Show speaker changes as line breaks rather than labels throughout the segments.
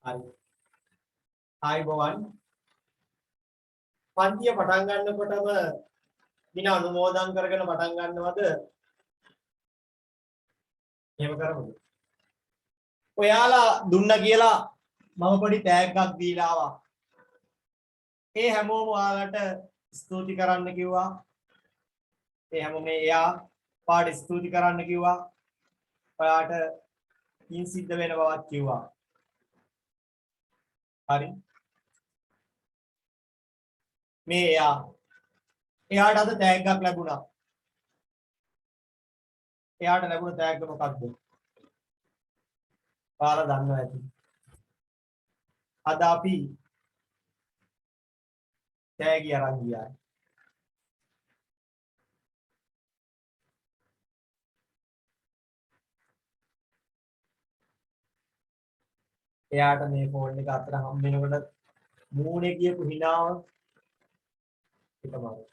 හරි. ආයිබෝවන්. පන්තිය පටන් ගන්නකොටම දින අනුමෝදන් කරගෙන පටන් ගන්නවද? එහෙම කරමුද? ඔයාලා දුන්න කියලා මම පොඩි ටැග්ගක් දීලා ආවා. ඒ හැමෝම ඔයාලට ස්තුති කරන්න කිව්වා. ඒ හැමෝම එයා පාට ස්තුති කරන්න කිව්වා. ඔයාට පින් සිද්ධ වෙන බවක් කිව්වා. හරි. මේ එයාට අද ටැග්ගක් ලැබුණා. එයාට ලැබුණ ටැග්ග මොකක්ද? ඔයාලා දන්නවා ඇති. අද අපි ටැග් අරන් ගියා. එයාට මේ ෆෝන් එක අතර හම් වෙනකොට මූණේ කියපු හිනාව එකමයි.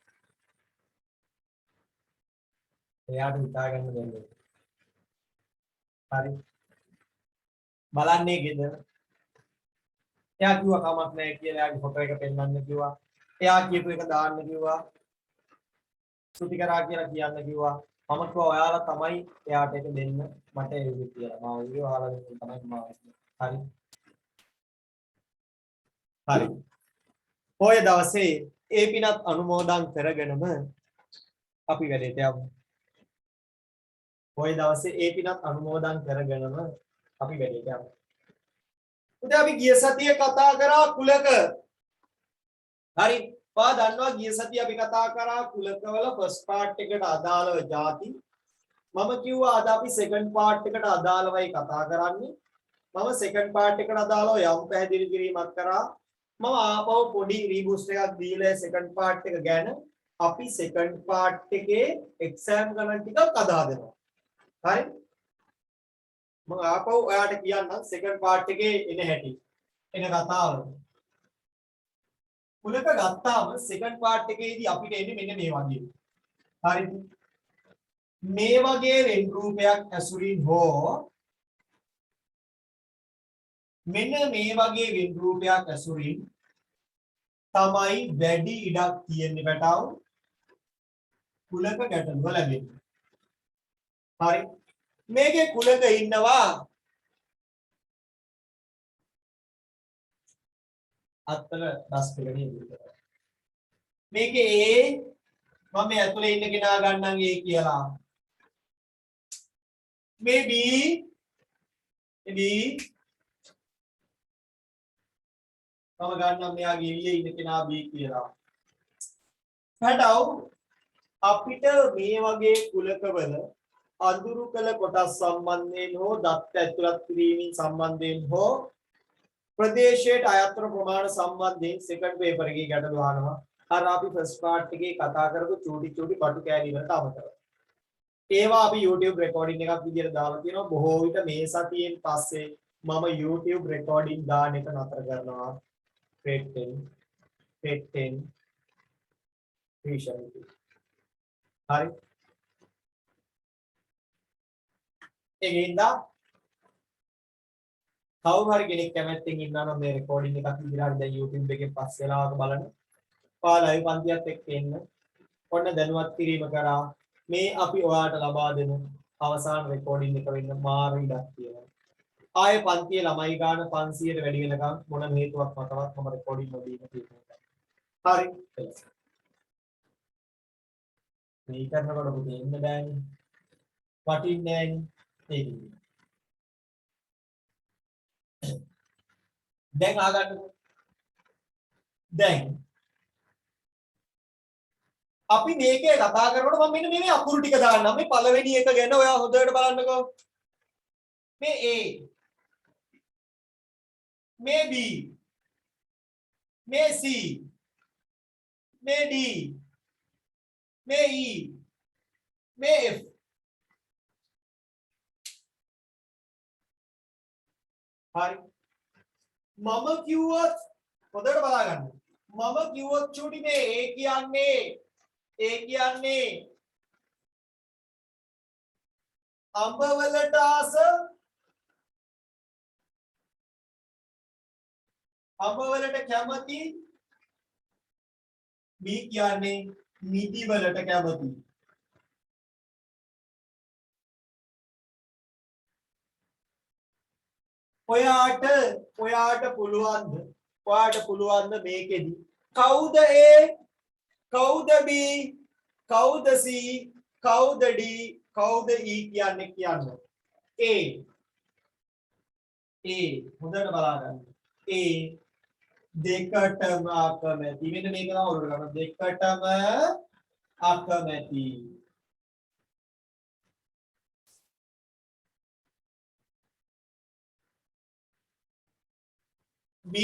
එයාට හිතා ගන්න බැහැ. හරි. බලන්නේ ගෙදර. එයා කිව්වා කමක් නැහැ කියලා එයාගේ ෆොටෝ එක පෙන්නන්න කිව්වා. එයා කියපු එක දාන්න කිව්වා. සුටි කරා කියලා කියන්න කිව්වා. මම කිව්වා ඔයාලා තමයි එයාට ඒක දෙන්න මට ඒක කියලා. මම කිව්වා ඔයාලා තමයි මම. හරි. හරි. ඔය දවසේ ඒ පිනත් අනුමෝදන් කරගෙනම අපි වැඩේට යමු. ඔය දවසේ ඒ පිනත් අනුමෝදන් කරගෙනම අපි වැඩේට යමු. උදේ අපි ගිය සතියේ කතා කරා කුලක. හරි. පා දන්නවා ගිය සතියේ අපි කතා කරා කුලකවල ෆස්ට් පාර්ට් එකට අදාළව ಜಾති. මම කිව්වා අද අපි සෙකන්ඩ් පාර්ට් එකට අදාළවයි කතා කරන්නේ. මම සෙකන්ඩ් පාර්ට් එකට අදාළව යම් පැහැදිලි කිරීමක් කරා. මම ආපහු පොඩි රීබූස්ට් එකක් දීලා සෙකන්ඩ් පාර්ට් එක ගැන අපි සෙකන්ඩ් පාර්ට් එකේ එක්සෑම් ගණන් ටිකක් අදා දෙනවා. හරි? මම ආපහු ඔයාලට කියන්නම් සෙකන්ඩ් පාර්ට් එකේ එන හැටි. එන කතාව. කුලක ගත්තාම සෙකන්ඩ් පාර්ට් එකේදී අපිට එන්නේ මෙන්න මේ වගේ. හරිද? මේ වගේ වෙන් රූපයක් ඇසුරින් හෝ මෙන්න මේ වගේ වෙන් රූපයක් ඇසුරින් තමයි වැඩි ඉඩක් තියෙන්නේ පැටව කුලක ගැටලුව ලැබෙන්නේ. හරි. මේකේ කුලක ඉන්නවා අත්තල දස් පිළණිය විතර. මේකේ මම මේ ඇතුලේ ඉන්න කෙනා ගන්නම් A කියලා. මේ B මම ගන්නම් මෙයාගේ එළියේ ඉන්න කෙනා B කියලා. පැටව අපිට මේ වගේ කුලකවල අඳුරු කළ කොටස් සම්බන්ධයෙන් හෝ දත් ඇතුළත් කිරීමෙන් සම්බන්ධයෙන් හෝ ප්‍රදේශයට අයත්‍ර ප්‍රමාණ සම්බන්ධයෙන් සෙකන්ඩ් පේපර් එකේ ගැටලු අහනවා. අර අපි ෆස්ට් පාර්ට් එකේ කතා කරපු චූටි බටු කෑලි වලට අමතරව. ඒවා අපි YouTube රෙකෝඩින් එකක් විදියට දාලා තියෙනවා. බොහෝ විට මේ සතියෙන් පස්සේ මම YouTube රෙකෝඩින් දාන එක නතර කරනවා. grade 10 revision. හරි. ඒකින්ද කවුරු හරි කෙනෙක් කැමැත්තෙන් ඉන්නවා නම් මේ රෙකෝඩින් එකක් විදිහට දැන් YouTube එකෙන් පස්සේ වෙලාවක බලන්න. ඔයාලා ලයිව් පන්තියත් එක්ක එන්න. ඔන්න දැනුවත් කිරීම කරා මේ අපි ඔයාලට ලබා දෙන අවසාන රෙකෝඩින් එක වෙන්න මාර ඉඩක් තියෙනවා. ආයේ පන්තියේ ළමයි ගාන 500ට වැඩි වෙනකම් මොන හේතුවක් මතවත් මම රෙකෝඩින් නොදීම තියෙනවා. හරි. මේ කරනකොට පුතේ එන්න බෑනේ. වටින්නේ නෑනේ. ඒකයි. දැන් ආගන්න. දැන් අපි මේකේ කතා කරනකොට මම මෙන්න මේ අකුරු ටික දාන්නම්. මේ පළවෙනි එක ගැන ඔයා හොඳට බලන්නකෝ. මේ A, මේ B, මේ C, මේ D, මේ E, මේ F. හරි. මම කිව්වොත් හොඳට බලා ගන්න. මම කිව්වොත් චූටි මේ A කියන්නේ අඹ වලට ආස අඹ වලට කැමති B කියන්නේ මිදි වලට කැමති ඔයාට පුළුවන්ද මේකෙදි කවුද A කවුද B කවුද C කවුද D කවුද E කියන්නේ කියන්න A හොඳට බලා ගන්න A දෙකටම අකමැති මෙන්න මේක තමයි උඩට ගන්න දෙකටම අකමැති B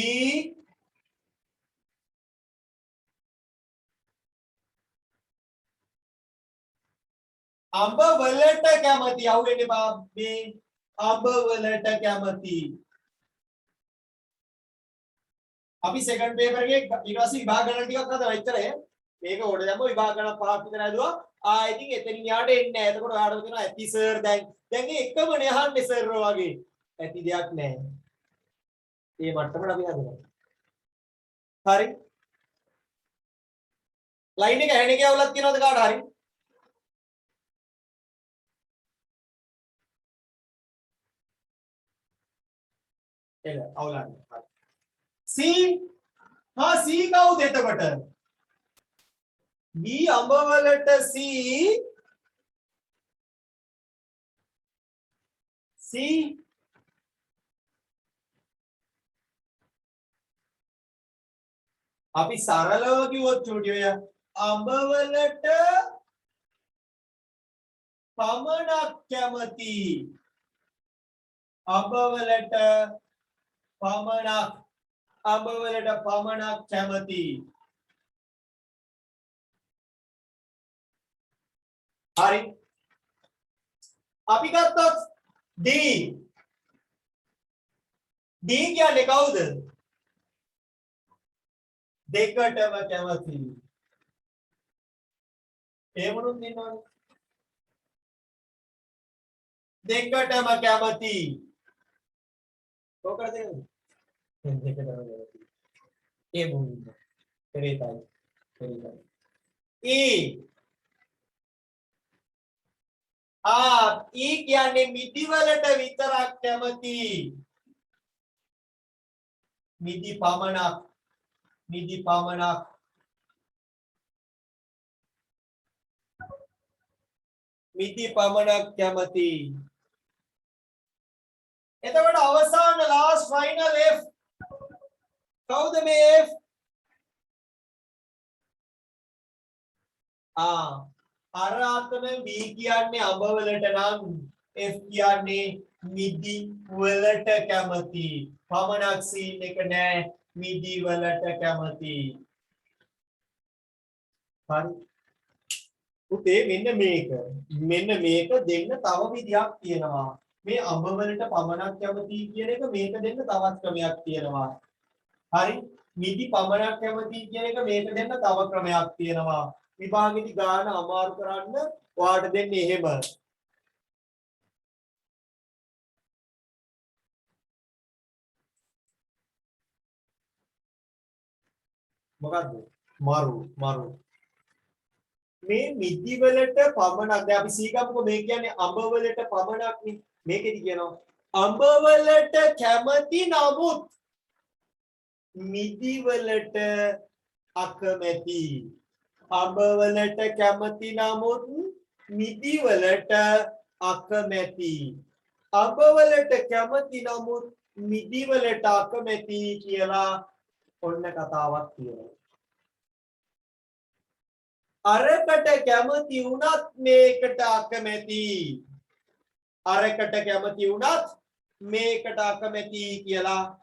අඹ වලට කැමති අහුවෙන්නේ මේ අඹ වලට කැමති අපි සෙකන්ඩ් පේපර් එකේ ඊට පස්සේ විභාග ගණන් ටිකක් හදලා ඉච්චරේ මේක උඩ දැම්ම විභාග ගණන් පහක් විතර ඇදුවා ඉතින් එතනින් යාට එන්නේ නැහැ එතකොට ඔයාලට කියනවා ඇති සර් දැන් මේ එකමනේ අහන්නේ සර් වගේ ඇති දෙයක් නැහැ මේ මට්ටමට අපි හදනවා හරි ලයින් එක ඇහෙන එකේ අවුලක් තියෙනවද කාට හරි එල අවුලක් හරි C C කවුද එතකොට B අඹ වලට C අපි සරලව කිව්වොත් චූටි ඔය අඹ වලට පමණක් කැමති අඹ වලට පමණක් කැමති හරි අපි ගත්තොත් D කියන්නේ කවුද දෙකටම කැමති එහෙමනොත් ඉන්නවනේ දෙකටම කැමති කොකටද දෙකටම කැමති ඒ මොනින්ද පෙරේතයි E කියන්නේ මිදි වලට විතරක් කැමති මිදි පමණක් කැමති එතකොට අවසාන ලාස්ට් ෆයිනල් F කවුද මේ F අර ආතම B කියන්නේ අඹ වලට නම් F කියන්නේ මිදි වලට කැමති පමණක් සීන් එක නෑ මිදි වලට කැමති හරි උතේ මෙන්න මේක දෙන්න තව විදියක් තියෙනවා මේ අඹ වලට පමණක් කැමති කියන එක මේක දෙන්න තවත් ක්‍රමයක් තියෙනවා හරි මිදි පමණක් කැමති කියන එක මේක දෙන්න තව ක්‍රමයක් තියෙනවා විභාගෙදි ගාන අමාරු කරන්න ඔයාලට දෙන්නේ එහෙම මොකද්ද මරු මේ මිදි වලට පමණක් දැන් අපි සීගමුකෝ මේ කියන්නේ අඹ වලට පමණක් නේ මේකෙදි කියනවා අඹ වලට කැමති නමුත් මිදි වලට අකමැති අඹ වලට කැමති නමුත් මිදි වලට අකමැති අඹ වලට කැමති නමුත් මිදි වලට අකමැති කියලා ඔන්න කතාවක් තියෙනවා අරකට කැමති වුණත් මේකට අකමැති අරකට කැමති වුණත් මේකට අකමැති කියලා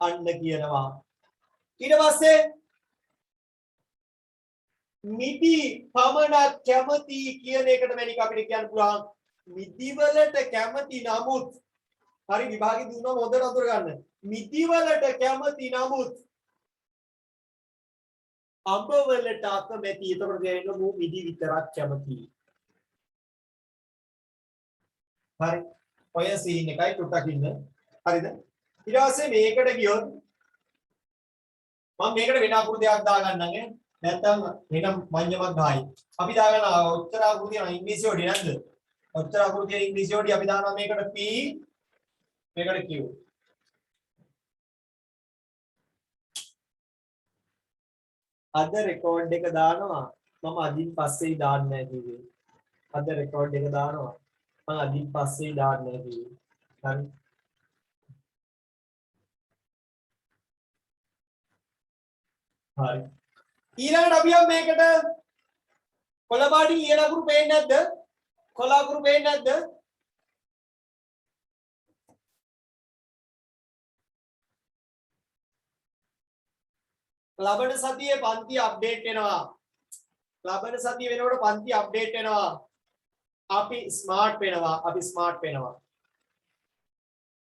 අන්න කියනවා ඊට පස්සේ මිදි පමණක් කැමති කියන එකට මැනික අපිට කියන්න පුළුවන් මිදි වලට කැමති නමුත් හරි විභාගෙ දුන්නම හොඳට අඳුර ගන්න මිදි වලට කැමති නමුත් අඹ වලට අකමැති එතකොට දෙන්න මු මිදි විතරක් කැමති හරි ඔය සීන් එකයි ටුටක් ඉන්න හරිද ඊට පස්සේ මේකට ගියොත් මම මේකට වෙන අකුරු දෙකක් දාගන්නම් ඈ. නැත්තම් වෙන මඤ්ඤමක් ගායි. අපි දාගන්නවා ඔච්චර අකුරු තියෙනවා ඉංග්‍රීසි වලදී නැද්ද? ඔච්චර අකුරු තියෙන ඉංග්‍රීසි වලදී අපි දානවා මේකට P මේකට Q. අද රෙකෝඩ් එක දානවා. මම අදින් පස්සේ දාන්නේ නැහැ කිව්වේ. අද රෙකෝඩ් එක දානවා. මම අදින් පස්සේ දාන්නේ නැහැ කිව්වේ. හරි. හරි. ඊළඟට අපි යමු මේකට කොළපාටි ඊළ අකුරු පේන්නේ නැද්ද? කොළ අකුරු පේන්නේ නැද්ද? ලබන සතියේ පන්ති අප්ඩේට් වෙනවා. ලබන සතිය වෙනකොට පන්ති අප්ඩේට් වෙනවා. අපි ස්මාර්ට් වෙනවා. අපි ස්මාර්ට් වෙනවා.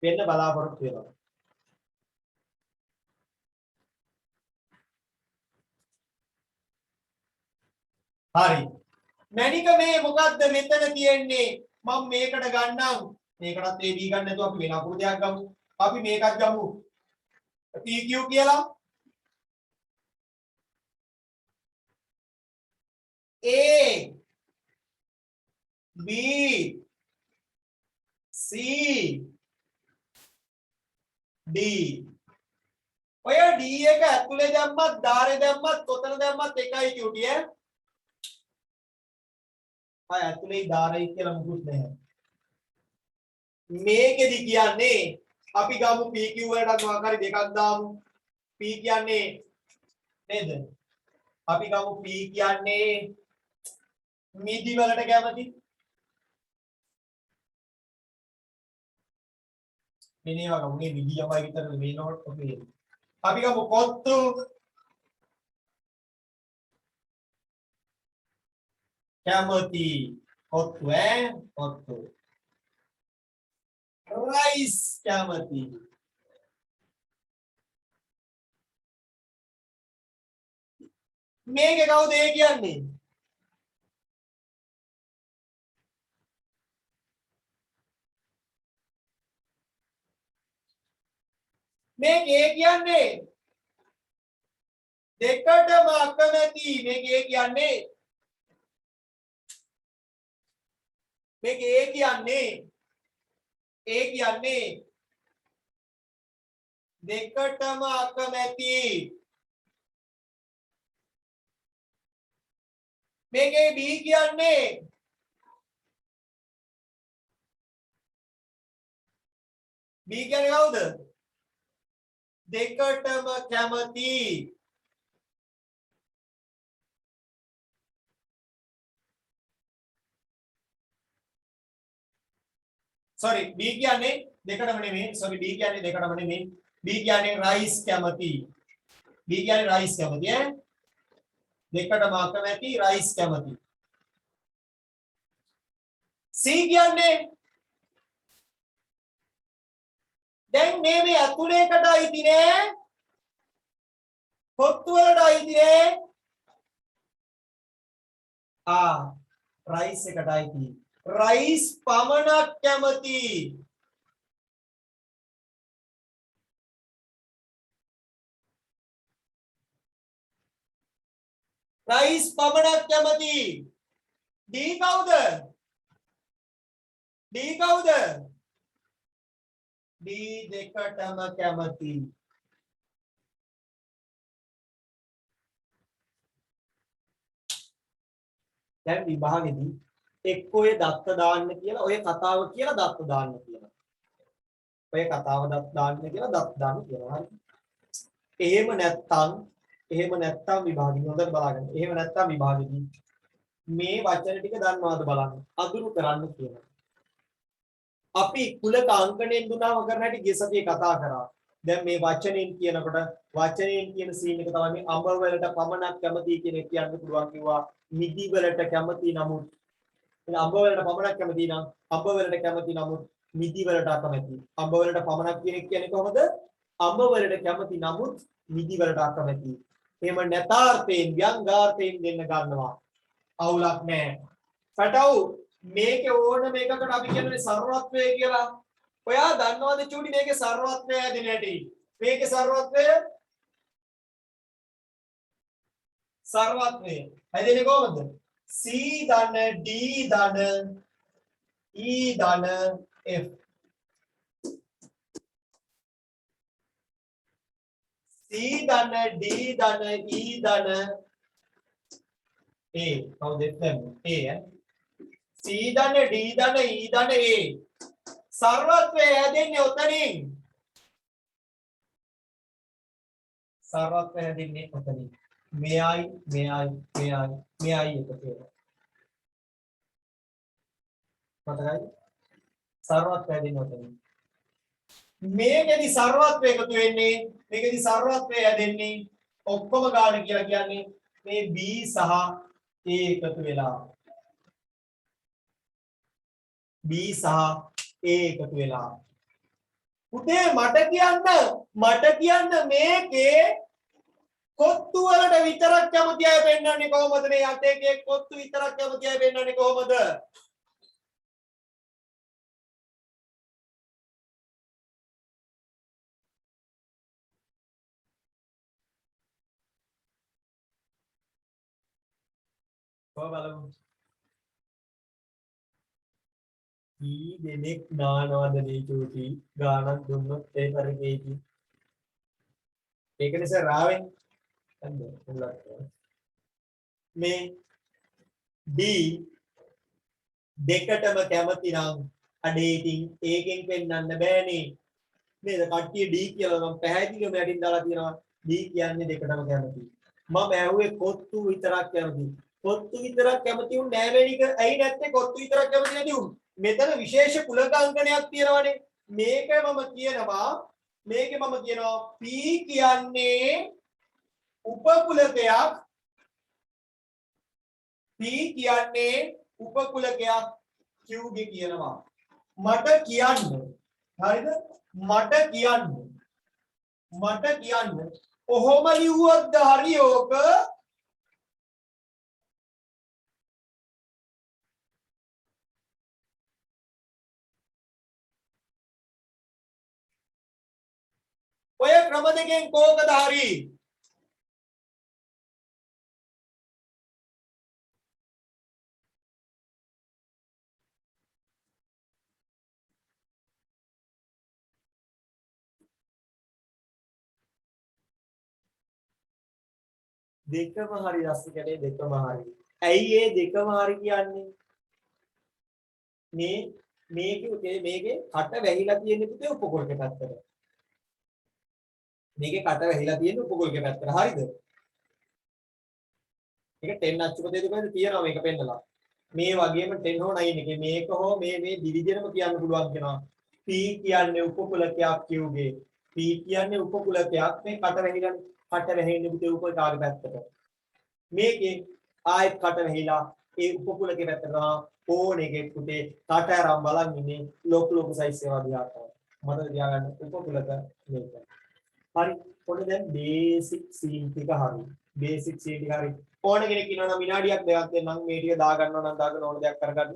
වෙන්න බලාපොරොත්තු වෙනවා. හරි. මැනික මේ මොකද්ද මෙතන තියෙන්නේ? මම මේකට ගන්නම්. මේකටත් ඒ දී ගන්න නැතුව අපි වෙන අකුරු දෙකක් ගමු. අපි මේකත් ගමු. PQ කියලා. A B C D ඔය D එක ඇතුලේ දැම්මත් ධාරේ දැම්මත් කොතන දැම්මත් එකයි කියුටි ඈ. ආ ඇතුලේ ධාරයි කියලා මුකුත් නැහැ. මේකෙදි කියන්නේ අපි ගමු PQ වලට මොකක් හරි දෙකක් දාමු. P කියන්නේ නේද? අපි ගමු P කියන්නේ මිදි වලට කැමති. මෙනේ වගේ උනේ මිදියමයි විතරද මේ නෝට් ඔකේ. අපි ගමු කොත්තු කැමති. කොත්තු ඈ කොත්තු. රයිස් කැමති. මේකේ කවුද ඒ කියන්නේ? මේකේ කියන්නේ දෙකටම අකමැති. මේකේ කියන්නේ මේකේ කියන්නේ දෙකටම අකමැති. මේකේ B කියන්නේ B කියන්නේ කවුද? දෙකටම කැමති. sorry B කියන්නේ දෙකටම නෙමෙයි. sorry B කියන්නේ දෙකටම නෙමෙයි. B කියන්නේ රයිස් කැමති. B කියන්නේ රයිස් කැමති ඈ. දෙකටම අකමැති රයිස් කැමති. C කියන්නේ දැන් මේ අතුලේකට අයිති නේ. කොත්තු වලට අයිති නේ. රයිස් එකට අයිති. රයිස් පමණක් කැමති. රයිස් පමණක් කැමති. D කවුද? D කවුද? D දෙකටම කැමති. දැන් විභාගෙදී එක්ක ඔය දත්ත දාන්න කියලා ඔය කතාව කියලා දත්ත දාන්න කියලා. ඔය කතාව දත්ත දාන්න කියලා දත්ත දාන්න කියලා. හරි. එහෙම නැත්තම් විභාගෙදී හොඳට බලන්න. එහෙම නැත්තම් විභාගෙදී මේ වචන ටික දන්නවාද බලන්න. අඳුරු කරන්න කියලා. අපි කුලක අංකණයෙන් දුනාම කරන හැටි ගිය සතියේ කතා කරා. දැන් මේ වචනෙන් කියනකොට වචනෙන් කියන සීන් එක තමයි මේ අඹ වලට පමණක් කැමති කියන එක කියන්න පුළුවන් කිව්වා. මිදි වලට කැමති නමුත් අඹ වලට පමණක් කැමති නම් අඹ වලට කැමති නමුත් මිදි වලට අකමැති. අඹ වලට පමණක් කියන එක කියන්නේ කොහොමද? අඹ වලට කැමති නමුත් මිදි වලට අකමැති. එහෙම නැතාර්ථයෙන් ව්‍යංගාර්ථයෙන් දෙන්න ගන්නවා. අවුලක් නැහැ. පැටව් මේකේ ඕනම එකකට අපි කියන්නේ සර්වත්වය කියලා. ඔයා දන්නවද චූටි මේකේ සර්වත්වය හැදෙන හැටි? මේකේ සර්වත්වය सर्वत्वे හැදෙන්නේ කොහොමද C ධන D ධන E ධන F C ධන D ධන E ධන A කවුද එතන A C ධන D ධන E ධන A सर्वत्वे හැදෙන්නේ ඔතනින් सर्वत्वे හැදෙන්නේ ඔතනින් මෙයයි එකතු වෙනවා මතකයි सर्वत्वे හැදෙන්නේ ඔතනින් මේකෙදි सर्वत्वे එකතු වෙන්නේ මේකෙදි सर्वत्वे හැදෙන්නේ ඔක්කොම ගාන කියලා කියන්නේ මේ B සහ A එකතු වෙලා B සහ A එකතු වෙලා පුතේ මට කියන්න මේකේ කොත්තු වලට විතරක් කැමති අය පෙන්නන්නේ කොහොමද මේ යටේකේ කොත්තු විතරක් කැමති අය පෙන්නන්නේ කොහොමද බලමු කී දෙනෙක් නානවද මේ චූටි ගානක් දුන්නොත් ඒ පරිදේකි ඒක නිසා රාවෙන් මේ D දෙකටම කැමති නම් අඩේ ඉතින් ඒකෙන් පෙන්වන්න බෑනේ නේද කට්ටිය D කියලා මම පැහැදිලිවම යටින් දාලා තියෙනවා D කියන්නේ දෙකටම කැමති මම ඇහුවේ කොත්තු විතරක් කැමති කොත්තු විතරක් කැමති උන් නෑ මේක ඇයි නැත්තේ කොත්තු විතරක් කැමති නැති උන් මෙතන විශේෂ කුලක අංකණයක් තියෙනවානේ මේකේ මම කියනවා P කියන්නේ උපකුලකයක් P කියන්නේ උපකුලකයක් Q ගේ කියනවා මට කියන්න හරිද මට කියන්න ඔහොම ලිව්වොත් හරි ඕක ඔය ක්‍රම දෙකෙන් කෝකද හරි දෙකම හරි රස්තිකනේ දෙකම හරි ඇයි ඒ දෙකම හරි කියන්නේ මේකේ කට වැහිලා තියෙන පුතේ උපකොලක පැත්තට මේකේ කට වැහිලා තියෙන උපකොලක පැත්තට හරිද මේක 10 අච්චුපතේ දුකද තියනවා මේක පෙන්නලා මේ වගේම 10 හෝ 9 එකේ මේක හෝ මේ ඩිවිජනම කියන්න පුළුවන් වෙනවා P කියන්නේ උපකුලකයක් Q ගේ P කියන්නේ උපකුලකයක් මේ කට වැහින්නේ පුතේ උපකාගේ පැත්තට මේකේ ආයෙත් කට වැහිලා ඒ උපකුලකේ පැත්තට ඕන එකේ පුතේ කට අරන් බලන් ඉන්නේ ලොකු සයිස් ඒවා දිහා කරලා මතක තියාගන්න උපකුලක මේක හරි පොඩි දැන් බේසික් සීන් ටික හරි බේසික් සීන් ටික හරි ඕන කෙනෙක් ඉන්නවා නම් විනාඩියක් දෙකක් දෙන්නම් මේ ටික දා ගන්නවා නම් දාගෙන ඕන දෙයක් කරගන්න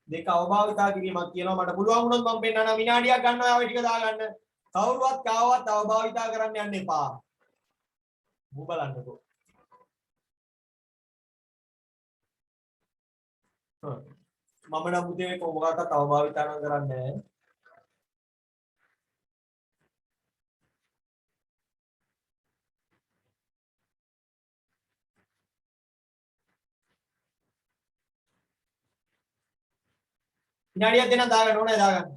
දෙක අවභාවිතා කිරීමක් කියනවා මට පුළුවන් වුණොත් මම පෙන්නනවා විනාඩියක් ගන්නවා ඔය ටික දා ගන්න කවුරුවත් කාවවත් අවභාවිතා කරන්න යන්න එපා මූ බලන්නකෝ මම නම් පුතේ කොහොමකට අවභාවිතා නම් කරන්නේ විනාඩියක් දෙන්න දාගන්න ඕනේ දාගන්න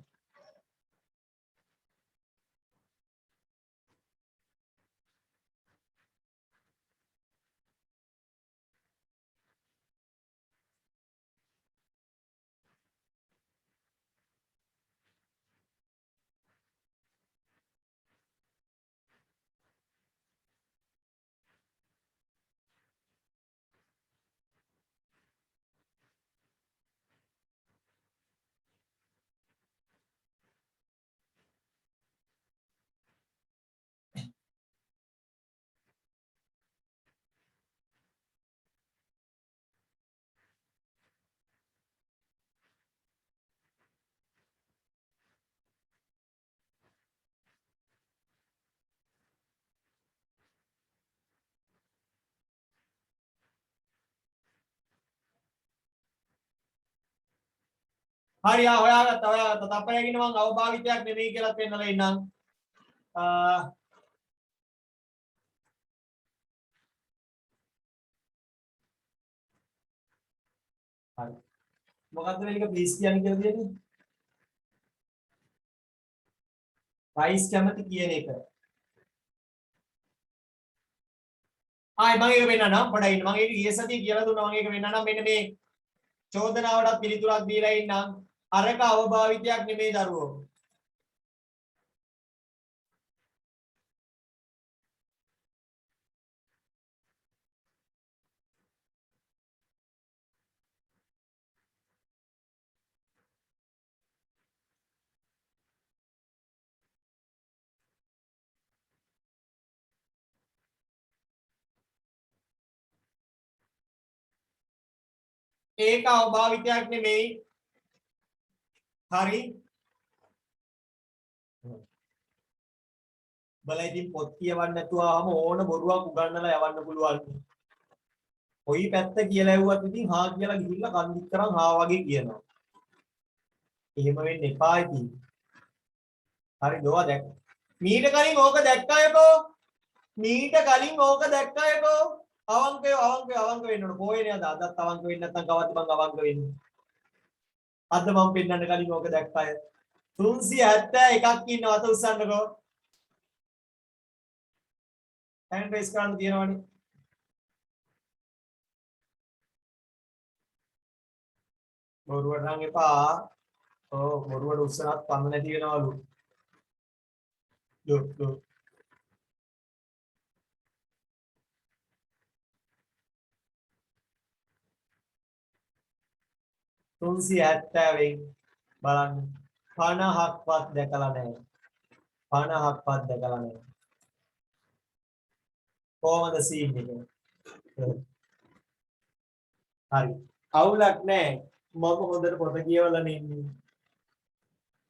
හරි ආ හොයාගත්තා තප්පරයකින් මම අවභාවිතයක් නෙමෙයි කියලා පෙන්නලා ඉන්නම් හරි මොකද්ද මේක ප්ලීස් කියන්නේ කියලා දෙන්නේ රයිස් කැමති කියන එක ආයි මම ඒක වෙන්නනම් පොඩ්ඩයි ඉන්න මම ඒක ඊයේ සතියේ කියලා දුන්නා මම ඒක වෙන්නනම් මෙන්න මේ චෝදනාවටත් පිළිතුරක් දීලා ඉන්නම් අරක අවභාවිතයක් නෙමෙයි දරුවෝ ඒක අවභාවිතයක් නෙමෙයි හරි බල ඉතින් පොත් කියවන්න නැතුවම ඕන බොරුවක් උගන්නලා යවන්න පුළුවන්. කොයි පැත්ත කියලා ඇහුවත් ඉතින් හා කියලා ගිහිල්ලා කන්දික් කරන් හා වගේ කියනවා. එහෙම වෙන්න එපා ඉතින්. හරි දෝවා දැක්ක. මීට කලින් ඕක දැක්කයකෝ. මීට කලින් ඕක දැක්කයකෝ. අවංක වෙන්න ඕන. කොහේ නේද අදත් අවංක වෙන්නේ නැත්නම් කවද්ද මං අවංක වෙන්නේ. අද මම පෙන්නන්න කලින් ඕක දැක්කය. 371ක් ඉන්නව අත උස්සන්නකෝ. hand raise කරන්න තියෙනවනේ. බොරුවට නම් එපා. ඔව් බොරුවට උස්සනත් පන්න නැති වෙනවලු. ලොක්. 370න් බලන්න 50ක්වත් දැකලා නැහැ. 50ක්වත් දැකලා නැහැ. කොහොමද සීන් එක? හරි. අවුලක් නැහැ. මම හොඳට පොත කියවලා ඉන්නේ.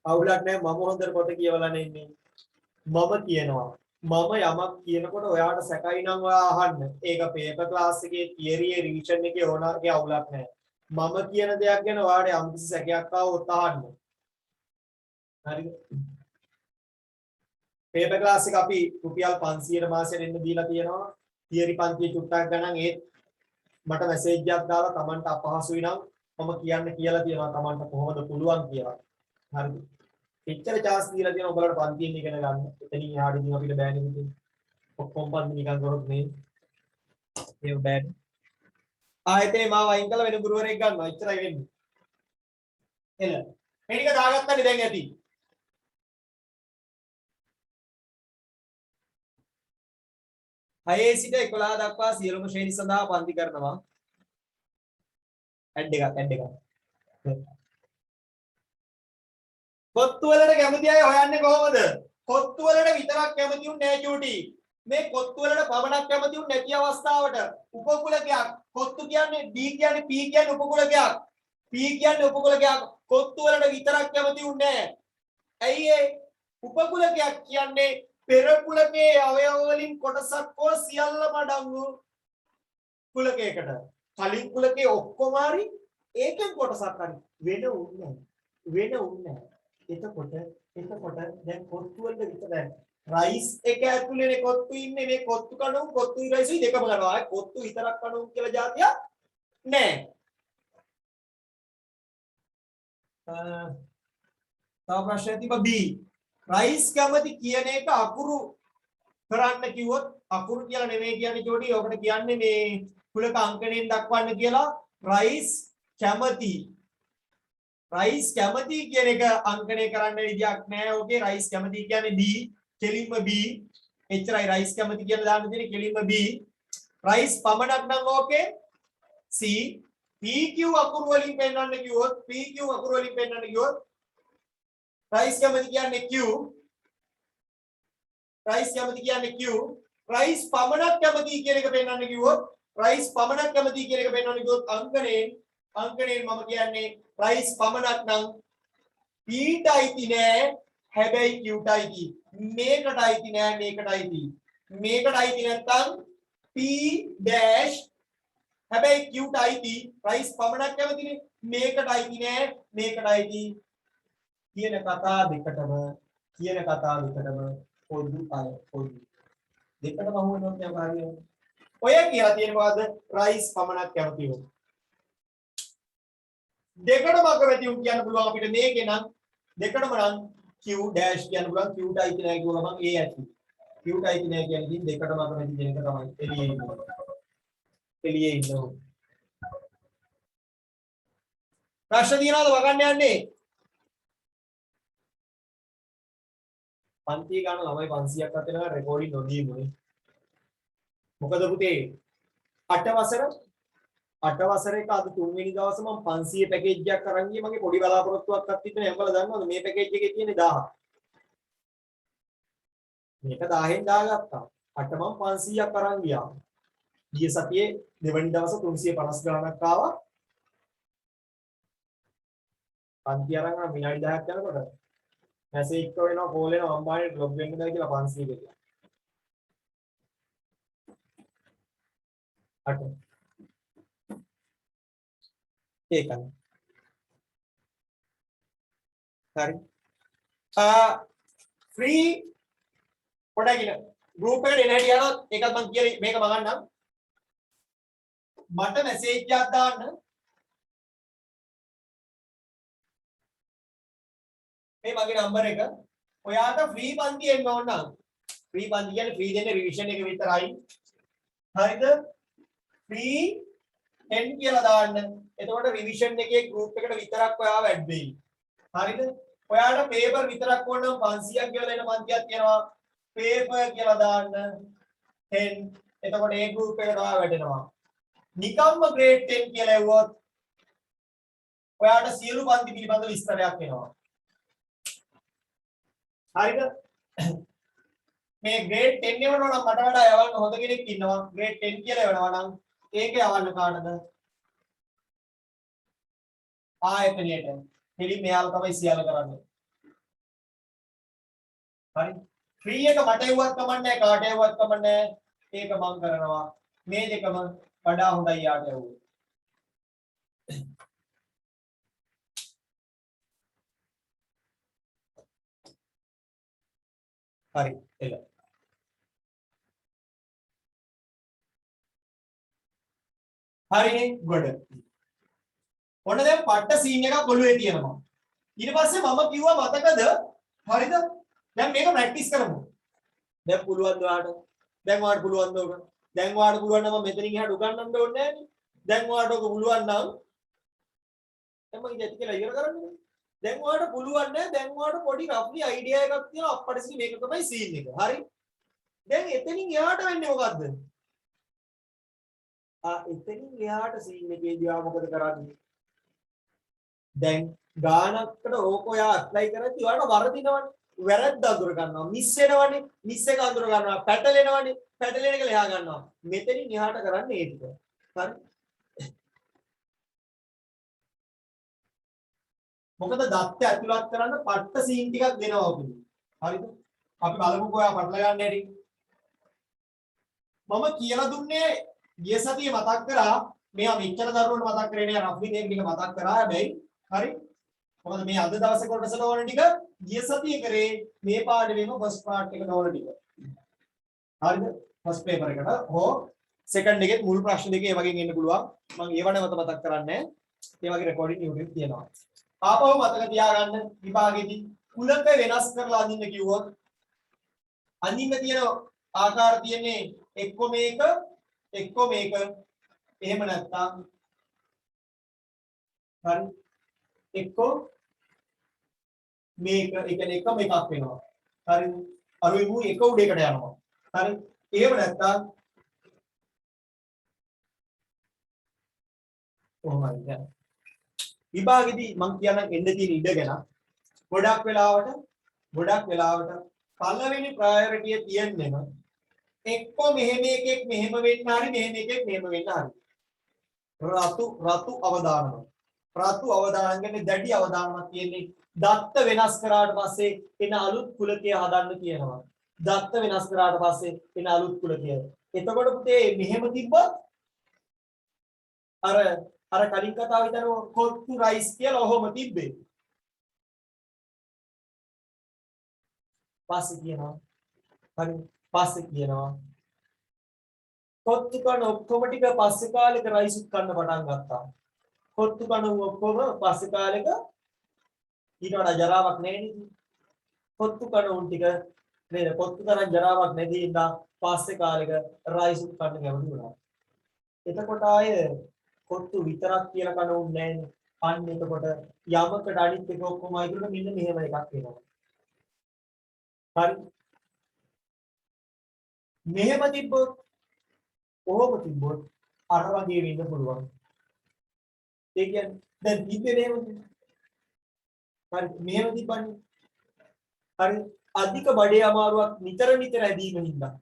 අවුලක් නැහැ මම හොඳට පොත කියවලා ඉන්නේ. මම කියනවා. මම යමක් කියනකොට ඔයාට සැකයි නම් ඔයා අහන්න. ඒක පේපර් ක්ලාස් එකේ තියරි රිවිෂන් එකේ ඕනාගේ අවුලක් නැහැ. මම කියන දෙයක් ගැන ඔයාට යම්කිසි සැකයක් ආවොත් අහන්න. හරිද? පේපර් ක්ලාස් එක අපි රුපියල් 500ට මාසෙට එන්න දීලා තියෙනවා. තියරි පන්තියේ චුට්ටක් ගණන් ඒත් මට මැසේජ් එකක් දාලා Tamanට අපහසුයි නම් මම කියන්න කියලා තියෙනවා Tamanට කොහොමද පුළුවන් කියලා. හරිද? එච්චර chance දීලා තියෙනවා ඔයාලට පන්තියෙන් ඉගෙන ගන්න. එතනින් එහාට ඉතින් අපිට බෑනේ ඉතින්. ඔක්කොම පන්ති නිකන් කරොත් නේ. ඒක බෑනේ. ආයතේ මාව අයින් කළා වෙන ගුරුවරයෙක් ගන්නවා. එච්චරයි වෙන්නේ. එළ. මේක දාගත්තනේ දැන් ඇති. හයේ සිට 11 දක්වා සියලුම ශ්‍රේණි සඳහා පන්ති කරනවා. ඇඩ් එකක්. කොත්තු වලට කැමති අය හොයන්නේ කොහොමද? කොත්තු වලට විතරක් කැමති උන් නෑ චූටි. මේ කොත්තු වලට පමණක් කැමති උන් නැති අවස්ථාවට උපකුලකයක් කොත්තු කියන්නේ D කියන්නේ P කියන්නේ උපකුලකයක් P කියන්නේ උපකුලකයක් කොත්තු වලට විතරක් කැමති උන් නෑ. ඇයි ඒ උපකුලකයක් කියන්නේ පෙර කුලකයේ අවයව වලින් කොටසක් හෝ සියල්ලම අඩංගු කුලකයකට. කලින් කුලකයේ ඔක්කොම හරි ඒකෙන් කොටසක් හරි වෙන උන්නේ නැහැ. එතකොට දැන් කොත්තු වල විතරයි රයිස් එක ඇතුලේනේ කොත්තු ඉන්නේ මේ කොත්තු කණු කොත්තු රයිසුයි දෙකම කරනවා. ආයි කොත්තු විතරක් කණු කියලා જાතියක් නැහැ. තව ප්‍රශ්නයක් තිබ්බ B. රයිස් කැමති කියන එක අකුරු කරන්න කිව්වොත් අකුරු කියලා නෙමෙයි කියන්නේ චෝටි. ඔකට කියන්නේ මේ කුලක අංකණයෙන් දක්වන්න කියලා රයිස් කැමති කියන එක අංකණය කරන්න විදියක් නැහැ. ඕකේ රයිස් කැමති කියන්නේ D කෙලින්ම B. එච්චරයි රයිස් කැමති කියලා දාන්න තියෙන්නේ කෙලින්ම B. රයිස් පමණක් නම් ඕකේ C. PQ අකුරු වලින් පෙන්වන්න කිව්වොත් රයිස් කැමති කියන්නේ Q. රයිස් පමණක් කැමති කියන එක පෙන්වන්න කිව්වොත් අංකණයෙන් මම කියන්නේ රයිස් පමණක් නම් P ට අයිති නෑ හැබැයි Q ට අයිති. මේකට අයිති නෑ මේකට අයිති. මේකට අයිති නැත්නම් P dash හැබැයි Q ට අයිති price පමණක් කැමතිනේ. මේකට අයිති නෑ මේකට අයිති කියන කතා දෙකටම පොදු අය පොදු දෙකටම අහු වෙනවද කියලා හරියන්නේ. ඔය කියලා තියෙන මොකද්ද? price පමණක් කැමති වුණ. දෙකටම අකමැති වුණ කියන්න පුළුවන් අපිට මේකේ නම් දෙකටම නම් Q dash කියන්න පුළුවන්. Q ට අයිති නෑ කිව්වම A ඇති. Q ට අයිති නෑ කියන්නේ ඉතින් දෙකටම අකමැති කියන එක තමයි එළියේ ඉන්නවා. ප්‍රශ්න තියනවාද වගන්න යන්නේ? පන්ති ගන්න ළමයි 500ක් අතර වෙනවා රෙකෝඩින් නොදීමුනේ. මොකද පුතේ 8 වසරේ අද 3 වෙනි දවසේ මම 500 පැකේජ් එකක් අරන් ගියේ. මගේ පොඩි බලාපොරොත්තුවක් තිබුණේ හැමෝලා දන්නවද මේ පැකේජ් එකේ තියෙන්නේ 1000ක්. මේක 1000න් දාගත්තා. 8 මම 500ක් අරන් ගියා. ගිය සතියේ දෙවනි දවසේ 350 ගණනක් ආවා. පන්ති අරන් විනාඩි 10ක් යනකොට මැසේජ් එක වෙනවා කෝල් වෙනවා අම්මාට ලොග් වෙන්න බෑ කියලා 500 කියලා. 8 ඒකයි. හරි. ෆ්‍රී පොඩ්ඩක් ඉන්න. ගෲප් එකට එන හැටි යනවා. ඒකත් මම කියලා මේක මගන්නම්. මට මැසේජ් එකක් දාන්න. මේ මගේ නම්බර එක. ඔයාට ෆ්‍රී පන්ති එන්න ඕන නම් ෆ්‍රී පන්ති කියන්නේ ෆ්‍රී දෙන්නේ රිවිෂන් එක විතරයි. හරිද? ෆ්‍රී 10 කියලා දාන්න. එතකොට රිවිෂන් එකේ ගෲප් එකට විතරක් ඔයාව ඇඩ් වෙයි. හරිද? ඔයාලට පේපර් විතරක් ඕන නම් 500ක් කියලා දෙන පන්තියක් තියෙනවා. පේපර් කියලා දාන්න 10. එතකොට ඒ ගෲප් එකට ඔයා වැටෙනවා. නිකම්ම grade 10 කියලා ඇව්වොත් ඔයාට සියලු පන්ති පිළිබඳ විස්තරයක් එනවා. හරිද? මේ grade 10 එවනවා නම් මට වඩා යවන්න හොඳ කෙනෙක් ඉන්නවා. grade 10 කියලා එවනවා නම් ඒක යවන්න කාටද? ආයතනයට. පිළිම මෙයාලා තමයි සියල්ල කරන්නේ. හරි. ෆ්‍රී එක මට එව්වත් කමන්නේ කාට එව්වත් කමන්නේ. ඒක මම කරනවා. මේ දෙකම වඩා හොඳයි යාට එව්වොත්. හරි. එළ. හරිනේ ගොඩ. ඔන්න දැන් පට්ට සීන් එකක් ඔළුවේ තියෙනවා. ඊට පස්සේ මම කිව්වා මතකද? හරිද? දැන් මේක ප්‍රැක්ටිස් කරමු. දැන් පුළුවන් ඔයාලට. දැන් ඔයාලට පුළුවන් ද උගන්න. දැන් ඔයාලට පුළුවන් නම් මම මෙතනින් එහාට උගන්නන්න ඕනේ නෑනේ. දැන් ඔයාලට ඔක පුළුවන් නම් දැන් මම ඉතින් කියලා ඉවර කරන්නේ. දැන් ඔයාලට පුළුවන් නෑ. දැන් ඔයාලට පොඩි රෆ්ලි අයිඩියා එකක් තියෙනවා අප්පට සී මේක තමයි සීන් එක. හරි? දැන් එතනින් එහාට වෙන්නේ මොකද්ද? එතනින් එහාට සීන් එකේදී ආ මොකද කරන්නේ? දැන් ගානකට ඕක ඔයා ඇප්ලයි කරද්දී ඔයාලට වරදිනවනේ. වැරද්ද අඳුර ගන්නවා. මිස් වෙනවනේ. මිස් එක අඳුර ගන්නවා. පැටලෙනවනේ. පැටලෙන එක ලියා ගන්නවා. මෙතනින් එහාට කරන්නේ ඒ ටික. හරි? මොකද දත්ත ඇතුළත් කරන්න පට්ට සීන් ටිකක් දෙනවා ඔතන. හරිද? අපි බලමුකෝ ඔයා පටල ගන්න හැටි. මම කියලා දුන්නේ ගිය සතියේ මතක් කරා මෙයා මෙච්චර දරුවන්ට මතක් කරේ නෑ රෆ්ලි මේක ටික මතක් කරා හැබැයි හරි මොකද මේ අද දවසේ කොටසට ඕන ටික ගිය සතියේ කරේ මේ පාඩමේම ෆස්ට් පාර්ට් එකට ඕන ටික හරිද ෆස්ට් පේපර් එකට හෝ සෙකන්ඩ් එකේ මුල් ප්‍රශ්න දෙකේ ඒ වගේ එන්න පුළුවන් මම ඒව නැවත මතක් කරන්නේ ඒ වගේ රෙකෝඩින් YouTube තියෙනවා ආපහු මතක තියාගන්න විභාගෙදී කුලක වෙනස් කරලා අඳින්න කිව්වොත් අඳින්න තියෙන ආකාර තියෙන්නේ එක්ක මේක එහෙම නැත්නම් හරි එක්ක මේක ඒ කියන්නේ එකම එකක් වෙනවා හරි අරුයි මු එක උඩේකට යනවා හරි එහෙම නැත්නම් කොහොමද දැන් විභාගෙදී මම කියන්න එන්න තියෙන ඉඩ ගැන ගොඩක් වෙලාවට පළවෙනි ප්‍රයොරිටිය තියෙන්නේම එක්ක මෙහෙම එකෙක් මෙහෙම වෙන්න හරි මෙහෙම එකෙක් මෙහෙම වෙන්න හරි රතු අවදානම කියන්නේ දැඩි අවදානමක් තියෙන්නේ දත්ත වෙනස් කරාට පස්සේ එන අලුත් කුලකය හදන්න කියනවා දත්ත වෙනස් කරාට පස්සේ එන අලුත් කුලකය එතකොට පුතේ මෙහෙම තිබ්බොත් අර කලින් කතාව විතර කොත්තු රයිස් කියලා ඔහොම තිබ්බේ. පස්සේ කියනවා. හරි. පස්සේ කියනවා. කොත්තු කන ඔක්කොම ටික පස්සේ කාලෙක රයිස් කන්න පටන් ගත්තා. කොත්තු කන ඔක්කොම පස්සේ කාලෙක ඊට වඩා ජරාවක් නැහැ නේද? කොත්තු කන උන් ටික නේද? කොත්තු තරම් ජරාවක් නැති ඉඳා පස්සේ කාලෙක රයිස් කන්න කැමති වුණා. එතකොට ආයේ කොත්තු විතරක් කියලා කන උන් නැහැ. අන්න එතකොට යමකට අනිත් එක ඔක්කොම අයිතුන මෙන්න මෙහෙම එකක් වෙනවා. හරි. මෙහෙම තිබ්බොත් ඔහොම තිබ්බොත් අර වගේ වෙන්න පුළුවන්. ඒ කියන්නේ දැන් තිබ්බේ මෙහෙම. හරි. මෙහෙම තිබ්බන්නේ. හරි. අධික බඩේ අමාරුවක් නිතර නිතර ඇදීම හින්දා.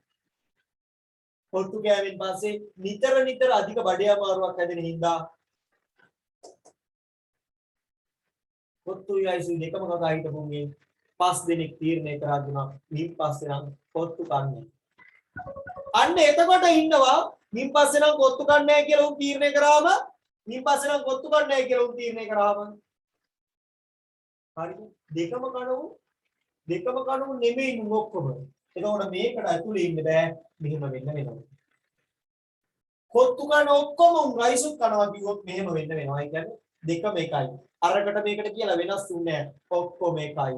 කොත්තු කෑවෙන් පස්සේ නිතර අධික බඩේ අමාරුවක් හැදෙන හින්දා කොත්තුයි අයිසුයි දෙකම කකා හිටපුන්ගේ 5 දෙනෙක් තීරණය කරා දුනා මින් පස්සේ නම් කොත්තු කන්නේ. අන්න එතකොට ඉන්නවා මින් පස්සේ නම් කොත්තු කන්නේ නැහැ කියලා උන් තීරණය කරාම මින් පස්සේ නම් කොත්තු කන්නේ නැහැ කියලා උන් තීරණය කරාම හරිද? දෙකම කණු නෙමෙයි ඔක්කොම. එතකොට මේකට ඇතුලේ ඉන්න බෑ මෙහෙම වෙන්න වෙනවා. කොත්තු කන ඔක්කොම උන් රයිසුත් කනවා කිව්වොත් මෙහෙම වෙන්න වෙනවා. ඒ කියන්නේ දෙකම එකයි. අරකට මේකට කියලා වෙනස් වෙන්නේ නැහැ. ඔක්කොම එකයි.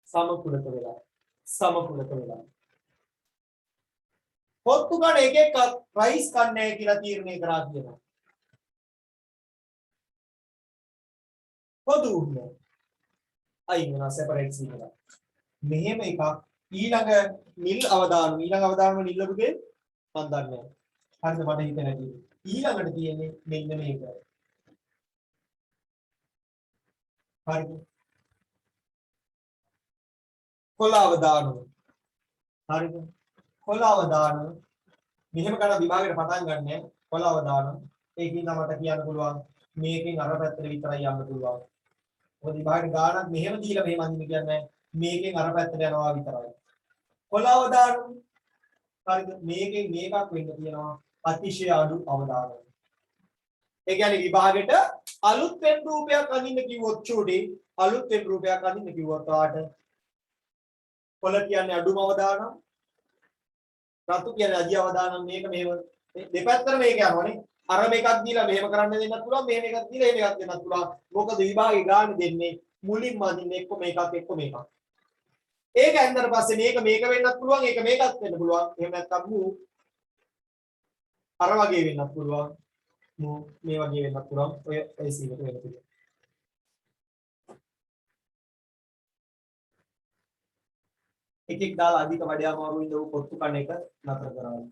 සමතුලිත වෙලා. කොත්තු කන එක එක රයිස් කන්නේ කියලා තීරණය කරා කියනවා. පොදු උන්නේ. අයින් වෙනවා සෙපරේට් සීනලා. මෙහෙම එකක් ඊළඟ නිල් අවදානම නිල්ලපුගේ මන් දන්නේ නැහැ. හරිද මට හිතේ නැති. ඊළඟට තියෙන්නේ මෙන්න මේක. හරිද? කොළ අවදානම. හරිද? කොළ අවදානම මෙහෙම කරන විභාගයට පටන් ගන්නෑ. කොළ අවදානම ඒකින් මට කියන්න පුළුවන් මේකෙන් අර පැත්තට විතරයි යන්න පුළුවන්. මොකද විභාගයට ගානක් මෙහෙම දීලා මෙහෙම අඳින්න කියන්නේ මේකෙන් අර පැත්තට යනවා විතරයි. කොළ අවදානම හරිද? මේකෙන් මේකක් වෙන්න තියෙනවා අතිශය අඩු අවදානම. ඒ කියන්නේ විභාගෙට අලුත් වෙන රූපයක් අඳින්න කිව්වොත් චූටි අලුත් වෙන රූපයක් අඳින්න කිව්වොත් ආට කොළ කියන්නේ අඩුම අවදානම් රතු කියන්නේ අධි අවදානම් මේක මෙහෙම දෙපැත්තට මේක යනවනේ අර මේකක් දීලා මෙහෙම කරන්න දෙන්නත් පුළුවන් මෙහෙම එකක් දීලා එහෙම එකක් දෙන්නත් පුළුවන් මොකද විභාගේ ගාන දෙන්නේ මුලින්ම අඳින්නේ එක්ක මේකක් ඒක ඇන්දර පස්සේ මේක වෙන්නත් පුළුවන් ඒක මේකත් වෙන්න පුළුවන් එහෙම නැත්නම් මූ අර වගේ වෙන්නත් පුළුවන් මේ වගේ වෙන්නත් පුළුවන් ඔය සීනට වෙන්න පුළුවන්. එකෙක් දාලා අධික වැඩ අමාරු ඉඳ උ කොත්තු කණ එක නතර කරනවා.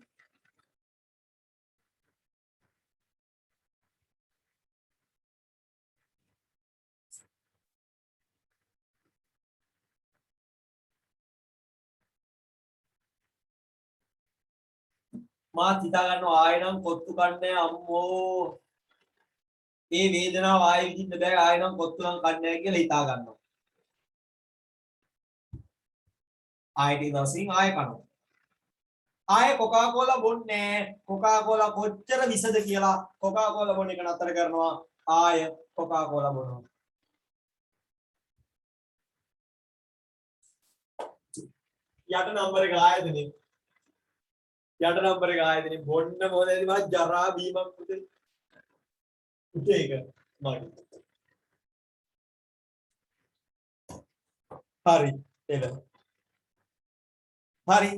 මාත් හිතා ගන්නවා ආයෙ නම් කොත්තු කන්නේ අම්මෝ ඒ වේදනාව ආයෙ විඳින්න බෑ ආයෙ නම් කොත්තු නම් කන්නේ කියලා හිතා ගන්නවා. ආයෙ දවසින් ආයෙ කනවා. ආයෙ කොකාකෝලා බොන්නේ කොකාකෝලා කොච්චර විසද කියලා කොකාකෝලා බොන්න එක නතර කරනවා ආයෙ කොකාකෝලා බොනවා. යට නම්බර එක ආයෙදනේ යට නම්බර එක ආයෙදනේ බොන්න මොනේද මා ජරා බීමක් පුතේ උතේ එක මගේ හරි එළ හරි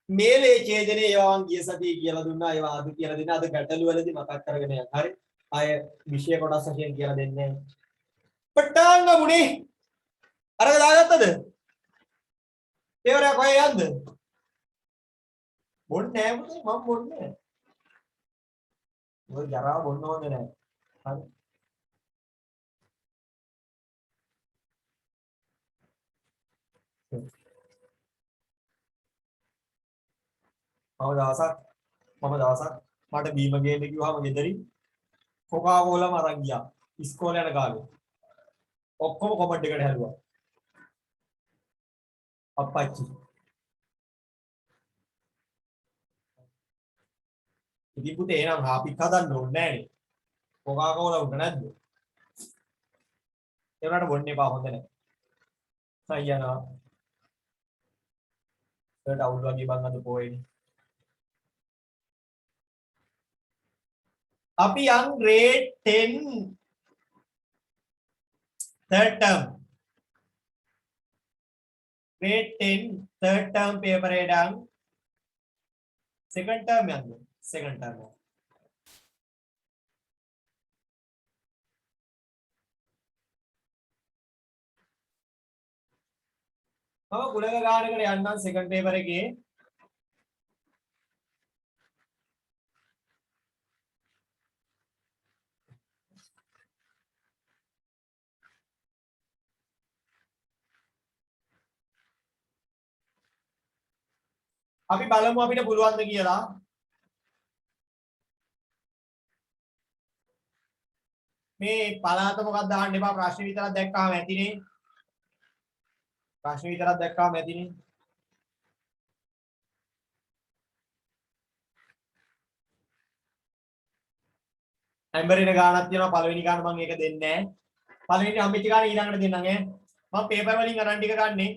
මේලේ ඡේදනයේ යවන් ගිය සතිය කියලා දුන්නා ඒවා අද කියලා දෙන්න අද ගැටළු වලදී මතක් කරගෙන යන්න හරි ආය විෂය කොටස් වශයෙන් කියලා දෙන්නේ පටාංග මුනේ අරක දාගත්තද ඒවරක් ඔය යන්ද බොන්නේ නැහැ පුතේ මම බොන්නේ නැහැ ඔය ජරා බොන්න ඕනේ නැහැ හරි මම දවසක් මට බීම ගේන්න කිව්වම ගෙදරින් කොකාකෝලා මරන් ගියා ඉස්කෝලේ යන කාලේ ඔක්කොම කමෙන්ට් එකට හැදුවා අප්පච්චි ඉතින් පුතේ එහෙනම් හාපික් හදන්න ඕනේ නෑනේ. කොකා කෝලා උඩ නැද්ද? ඒ උනාට බොන්න එපා හොඳ නෑ. අයියනවා. ඒකට අවුල් වගේ බං අද පොයේනේ. අපි යන් grade 10 third term. grade 10 third term paper එකෙන් second term යන්න. second term. මම කුලක ගානකට යන්නම් second paper එකේ. අපි බලමු අපිට පුළුවන්ද කියලා. මේ පළාත මොකක්ද දාන්න එපා ප්‍රශ්න විතරක් දැක්කාම ඇතිනේ. ප්‍රශ්න විතරක් දැක්කාම ඇතිනේ. ඇම්බරින ගානක් තියෙනවා පළවෙනි ගාන මම ඒක දෙන්නේ නැහැ. පළවෙනි හම්බෙච්ච ගාන ඊළඟට දෙන්නම් ඈ. මම පේපර් වලින් අරන් ටික ගන්නෙ.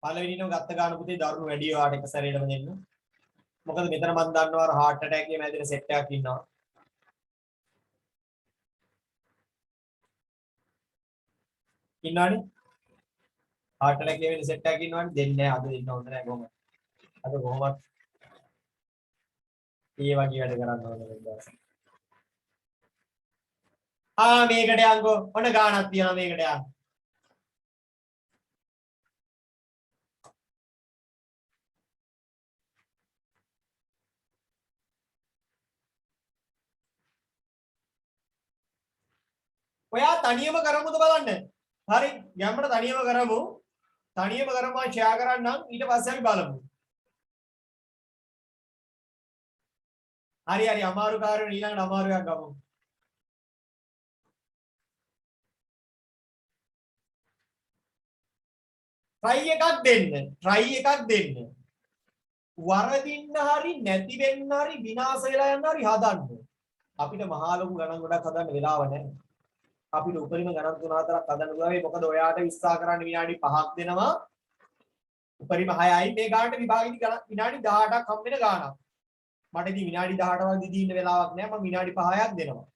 පළවෙනිනම ගත්ත ගාන පුතේ දරුණු වැඩි ඔයාට එක සැරේටම දෙන්න. මොකද මෙතන මම දන්නවා අර heart attack එකේ මැදින සෙට් එකක් ඉන්නවා. ඉන්නවනේ. heart attack එකේ මැදින සෙට් එකක් ඉන්නවනේ දෙන්නේ නැහැ. අද දෙන්න හොඳ නැහැ කොහොමද? අද කොහොමද? ඒ වගේ වැඩ කරන්න ඕනේ. මේකට යන්කෝ. ඔන්න ගානක් තියනවා මේකට යන්න. ඔයා තනියම කරමුද බලන්න. හරි. යම්මඩ තනියම කරමු. තනියම කරමු මම ෂෙයා කරන්නම්. ඊට පස්සේ අපි බලමු. හරි අමාරු කාර්යෝ ඊළඟට අමාරු එකක් ගමු. try එකක් දෙන්න. try එකක් දෙන්න. වරදින්න හරි නැති වෙන්න හරි විනාශ වෙලා යන්න හරි හදන්න. අපිට මහා ලොකු ගණන් ගොඩක් හදන්න වෙලාව නැහැ. අපිට උපරිම ගණන් 3-4ක් හදන්න පුළුවන්. මොකද ඔයාට විස්සා කරන්න විනාඩි 5ක් දෙනවා. උපරිම 6යි මේ ගානට විභාගෙදි ගණන් විනාඩි 18ක් හම්බ වෙන ගානක්. මට ඉතින් විනාඩි 18ක් වගේ දී ඉන්න වෙලාවක් නැහැ. මම විනාඩි 5ක් දෙනවා.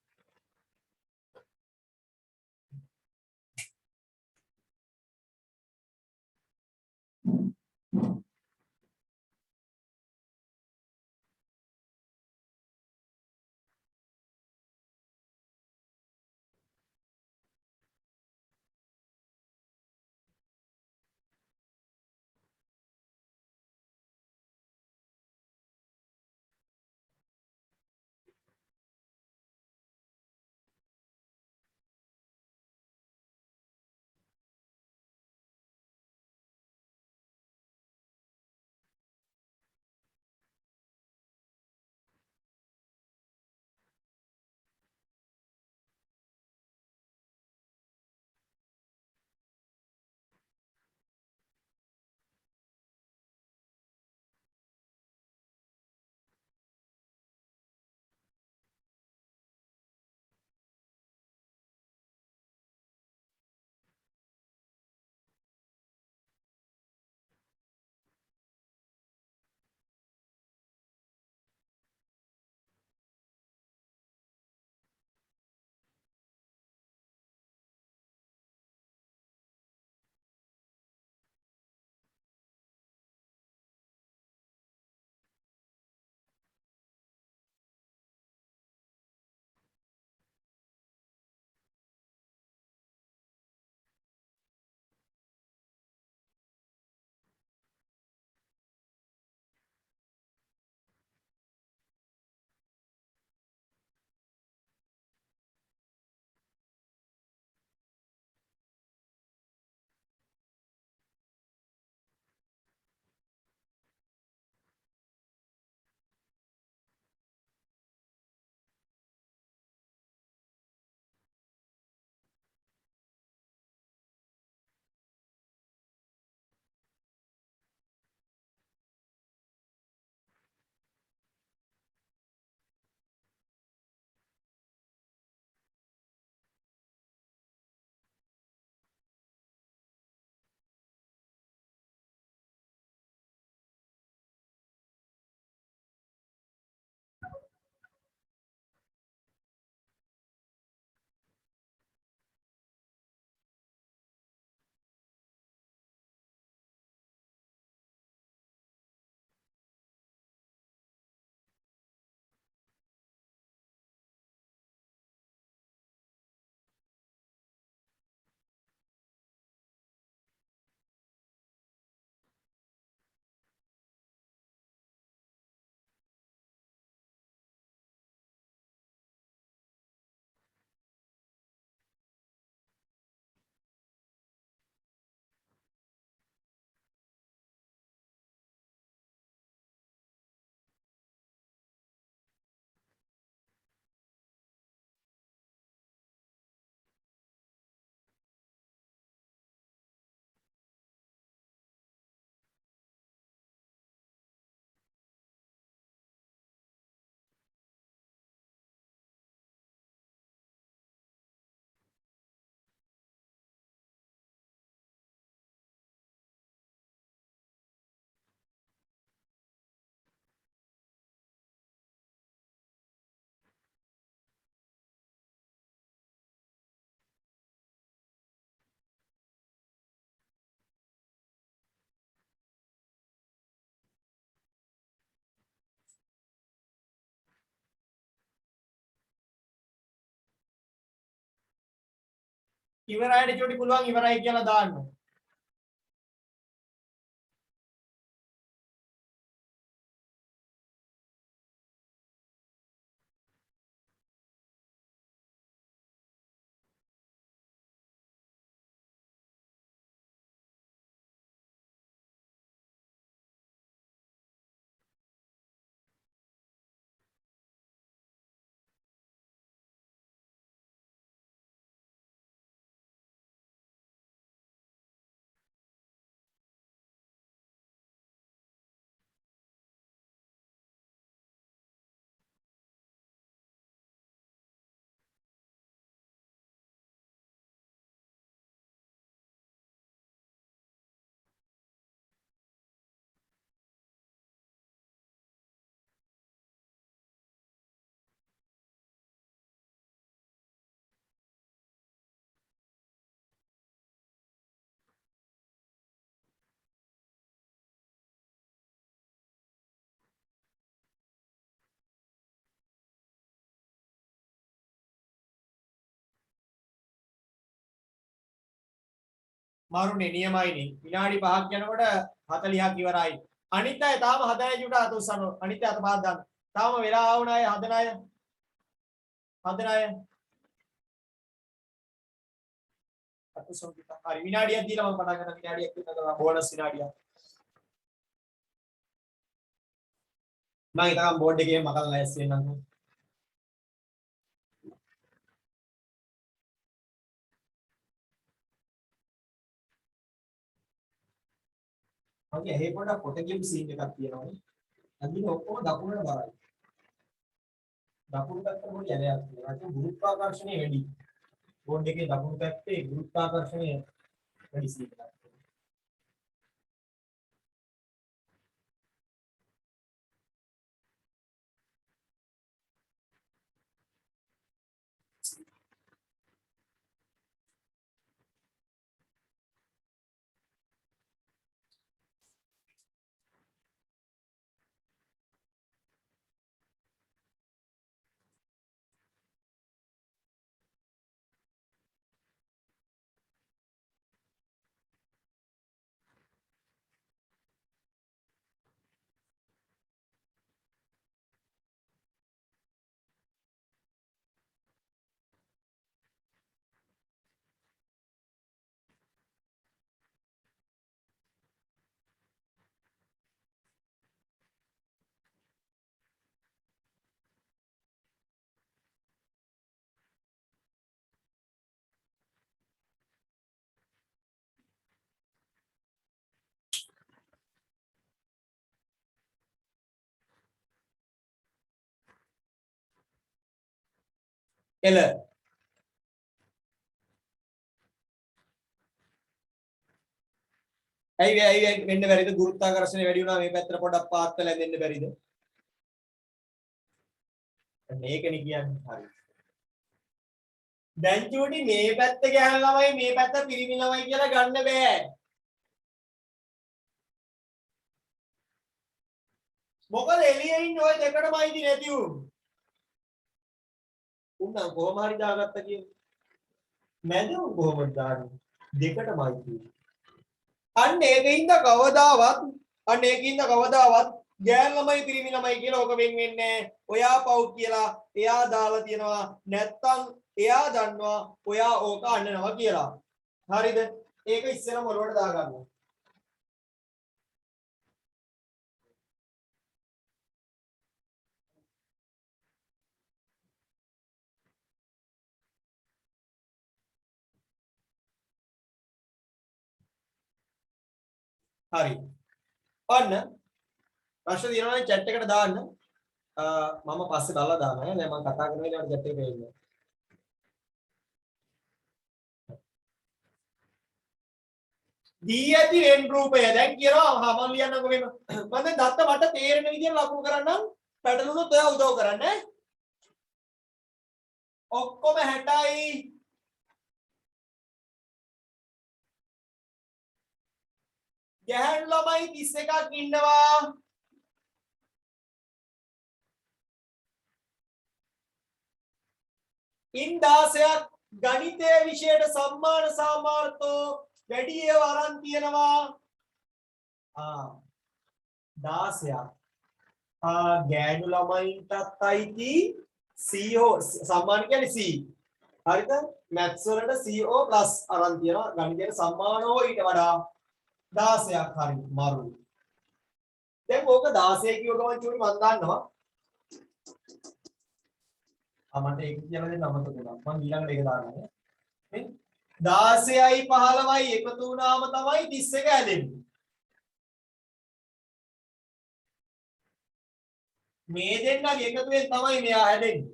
ඉවරයිද චෝටි පුළුවන් ඉවරයි කියලා දාන්න. මාරුනේ නියමයිනේ. විනාඩි 5ක් යනකොට 40ක් ඉවරයි. අනිත් අය තාම හදන ජුට අත උස්සන. අනිත් අත පහක් දාන්න. තාම වෙලා ආවුන අය හදන අය. හදන අය. අත උස්සන පිට. හරි විනාඩියක් දීලා මම පටන් ගන්න විනාඩියක් විතර බෝනස් විනාඩියක්. මම ඊටම බෝඩ් එකේ මකල ලෑස්ති වෙන්නම්. මගේ ඇහි පොඩක් කොට කියපු සීන් එකක් තියෙනවානේ. අදින ඔක්කොම දකුණට බරයි. දකුණු පැත්තට පොඩි ඇලයක් තියෙනවා. ඒක ගුරුත්වාකර්ෂණය වැඩි. බෝඩ් එකේ දකුණු පැත්තේ ගුරුත්වාකර්ෂණය වැඩි සීන් එකක්. එල ඇයි වෙන්න බැරිද ගුරුත්වාකර්ෂණය වැඩි වුණා මේ පැත්තට පොඩක් පාත් වෙලා දෙන්න බැරිද මේකනේ කියන්නේ හරි දැන් චූටි මේ පැත්ත ගැහන ළමයි මේ පැත්ත පිරිමි ළමයි කියලා ගන්න බෑ මොකද එළියේ ඉන්න ඔය දෙකටම අයිති නැති උන් කොහොම හරි දාගත්ත කියන්නේ මැදම කොහොමද දාන්නේ දෙකටම අයිති අන්න ඒකින්ද කවදාවත් ගෑන් ළමයි පිරිමි ළමයි කියලා ඔක වෙන් වෙන්නේ ඔයා පව් කියලා එයා දාලා තියනවා නැත්තම් එයා දන්නවා ඔයා ඕක අන්නනවා කියලා හරිද ඒක ඉස්සෙල්ලා මොළවට දාගන්න හරි ඔන්න ප්‍රශ්න දිනවනේ chat එකට දාන්න මම පස්සේ දාලා දානවා නේ මම කතා කරන වෙලාවට chat එකේ ඉන්නේ දී ඇති වෙන් රූපය දැන් කියනවා මම ලියන්නකො මෙන්න මම දැන් දත්ත මට තේරෙන විදිහට ලකුණු කරන්නම් පැටලුනොත් ඔයා උදව් කරන්න ඈ ඔක්කොම 60යි ගැහැණු ළමයි 31ක් ඉන්නවා ඉන් 16ක් ගණිතයේ විෂයට සම්මාන සාමාර්ථෝ වැඩි ඒවා අරන් තියෙනවා 16ක්. ගෑනු ළමයින්ටත් අයිති CO සම්මාන කියන්නේ C. හරිද? මැත්ස් වලට CO ප්ලස් අරන් තියෙනවා. ගණිතයේ සම්මානෝ ඊට වඩා 16ක් හරි මරු. දැන් ඕක 16 කියව ගමන් චූටි මම දන්නවා. මට ඒක කියලා දෙන්න අමතක වුණා. මම ඊළඟට ඒක දානවා. නේ? 16යි 15යි එකතු වුණාම තමයි 31 හැදෙන්නේ. මේ දෙන්නගේ එකතුවෙන් තමයි මෙයා හැදෙන්නේ.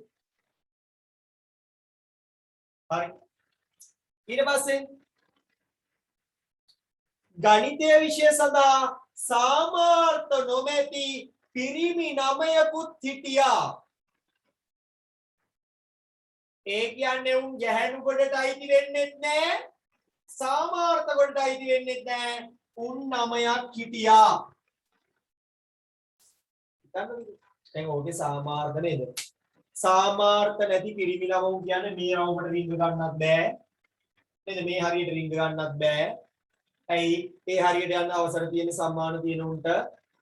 හරි. ඊට පස්සේ ගණිතයේ විෂය සඳහා සාමාර්ථ නොමැති පිරිමි 9කුත් හිටියා. ඒ කියන්නේ උන් ගැහැණු කොටට අයිති වෙන්නේ නැහැ. සාමාර්ථ කොටට අයිති වෙන්නේ නැහැ. උන් 9ක් හිටියා. දැන් ඕකේ සාමාර්ථ නේද? සාමාර්ථ නැති පිරිමි ළමෝ කියන්නේ මේ රවුමට රිංග ගන්නත් බෑ. නේද? මේ හරියට රිංග ගන්නත් බෑ. ඇයි ඒ හරියට යන අවසර තියෙන සම්මාන තියෙන උන්ට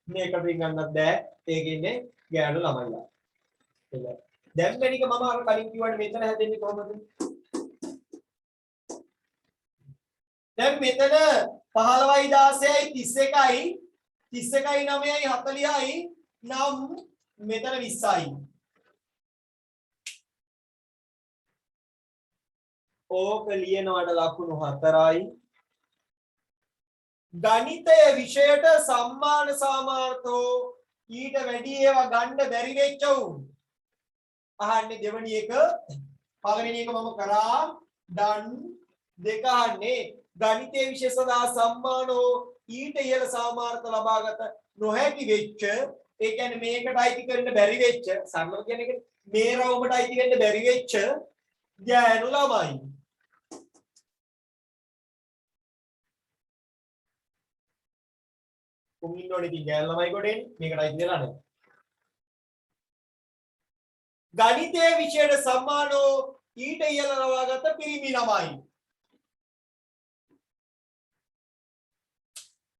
මේකට රිංග ගන්නත් බෑ. ඒක ඉන්නේ ගෑනු ළමයිලා. ඒක. දැන් මේක මම අර කලින් කිව්වට මෙතන හැදෙන්නේ කොහොමද? දැන් මෙතන 15යි 16යි 31යි 31යි 9යි 40යි නම් මෙතන 20යි. ඕක ලියනවට ලකුණු 4යි. ගණිතයේ විෂයට සම්මාන සාමාර්ථෝ ඊට වැඩි ඒවා ගන්න බැරි වෙච්ච උන්. අහන්නේ දෙවෙනි එක පළවෙනි එක මම කරා done දෙක අහන්නේ ගණිතයේ විෂය සඳහා සම්මානෝ ඊට ඉහළ සාමාර්ථ ලබාගත නොහැකි වෙච්ච ඒ කියන්නේ මේකට අයිති කරන්න බැරි වෙච්ච සරලව කියන එක මේ රවුමට අයිති වෙන්න බැරි වෙච්ච ගෑනු ළමයි. ඉන්නෝනේ ඉතින් ගෑනු ළමයි කොටේ මේකට අයිති වෙලා නැහැ. ගණිතයේ විෂයට සම්මානෝ ඊට ඉහළ ලබාගත පිරිමි ළමයි.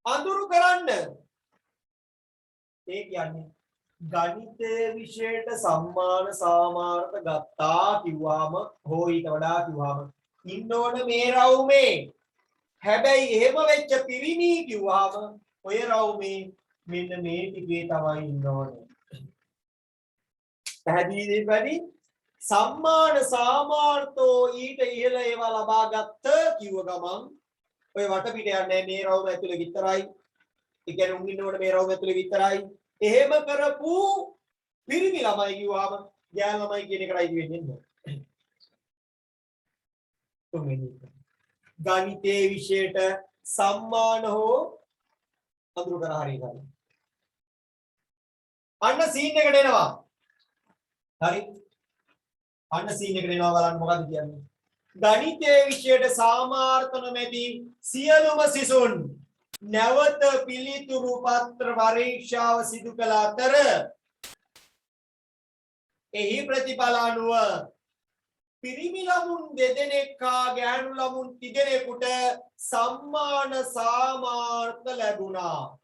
අඳුරු කරන්න. ඒ කියන්නේ ගණිතයේ විෂයට සම්මාන සාමාර්ථ ගත්තා කිව්වම හෝ ඊට වඩා කිව්වම ඉන්න ඕන මේ රවුමේ. හැබැයි එහෙම වෙච්ච පිරිමි කිව්වම ඔය රවුමේ මෙන්න මේ ටිකේ තමයි ඉන්න ඕනේ. පැහැදිලිද වැඩි? සම්මාන සාමාර්ථෝ ඊට ඉහළ ඒවා ලබාගත්ත කිව්ව ගමන් ඔය වටපිට යන්නේ මේ රවුම ඇතුලේ විතරයි. ඒ කියන්නේ උන් ඉන්නකොට මේ රවුම ඇතුලේ විතරයි. එහෙම කරපු පිරිමි ළමයි කිව්වම ගෑනු ළමයි කියන එකට අයිති වෙන්නේ නැහැ. තුන්වෙනි ගණිතයේ විෂයට සම්මාන හෝ අඳුරු කර හරියටම. අන්න සීන් එකට එනවා. හරි. අන්න සීන් එකට එනවා බලන්න මොකද්ද කියන්නේ. ගණිතයේ විෂයට සාමාර්ථ නොමැති සියලුම සිසුන් නැවත පිළිතුරු පත්‍ර පරීක්ෂාව සිදු කළ අතර එහි ප්‍රතිඵල අනුව පිරිමි ළමුන් දෙදෙනෙක් හා ගැහැණු ළමුන් තිදෙනෙකුට සම්මාන සාමාර්ථ ලැබුණා.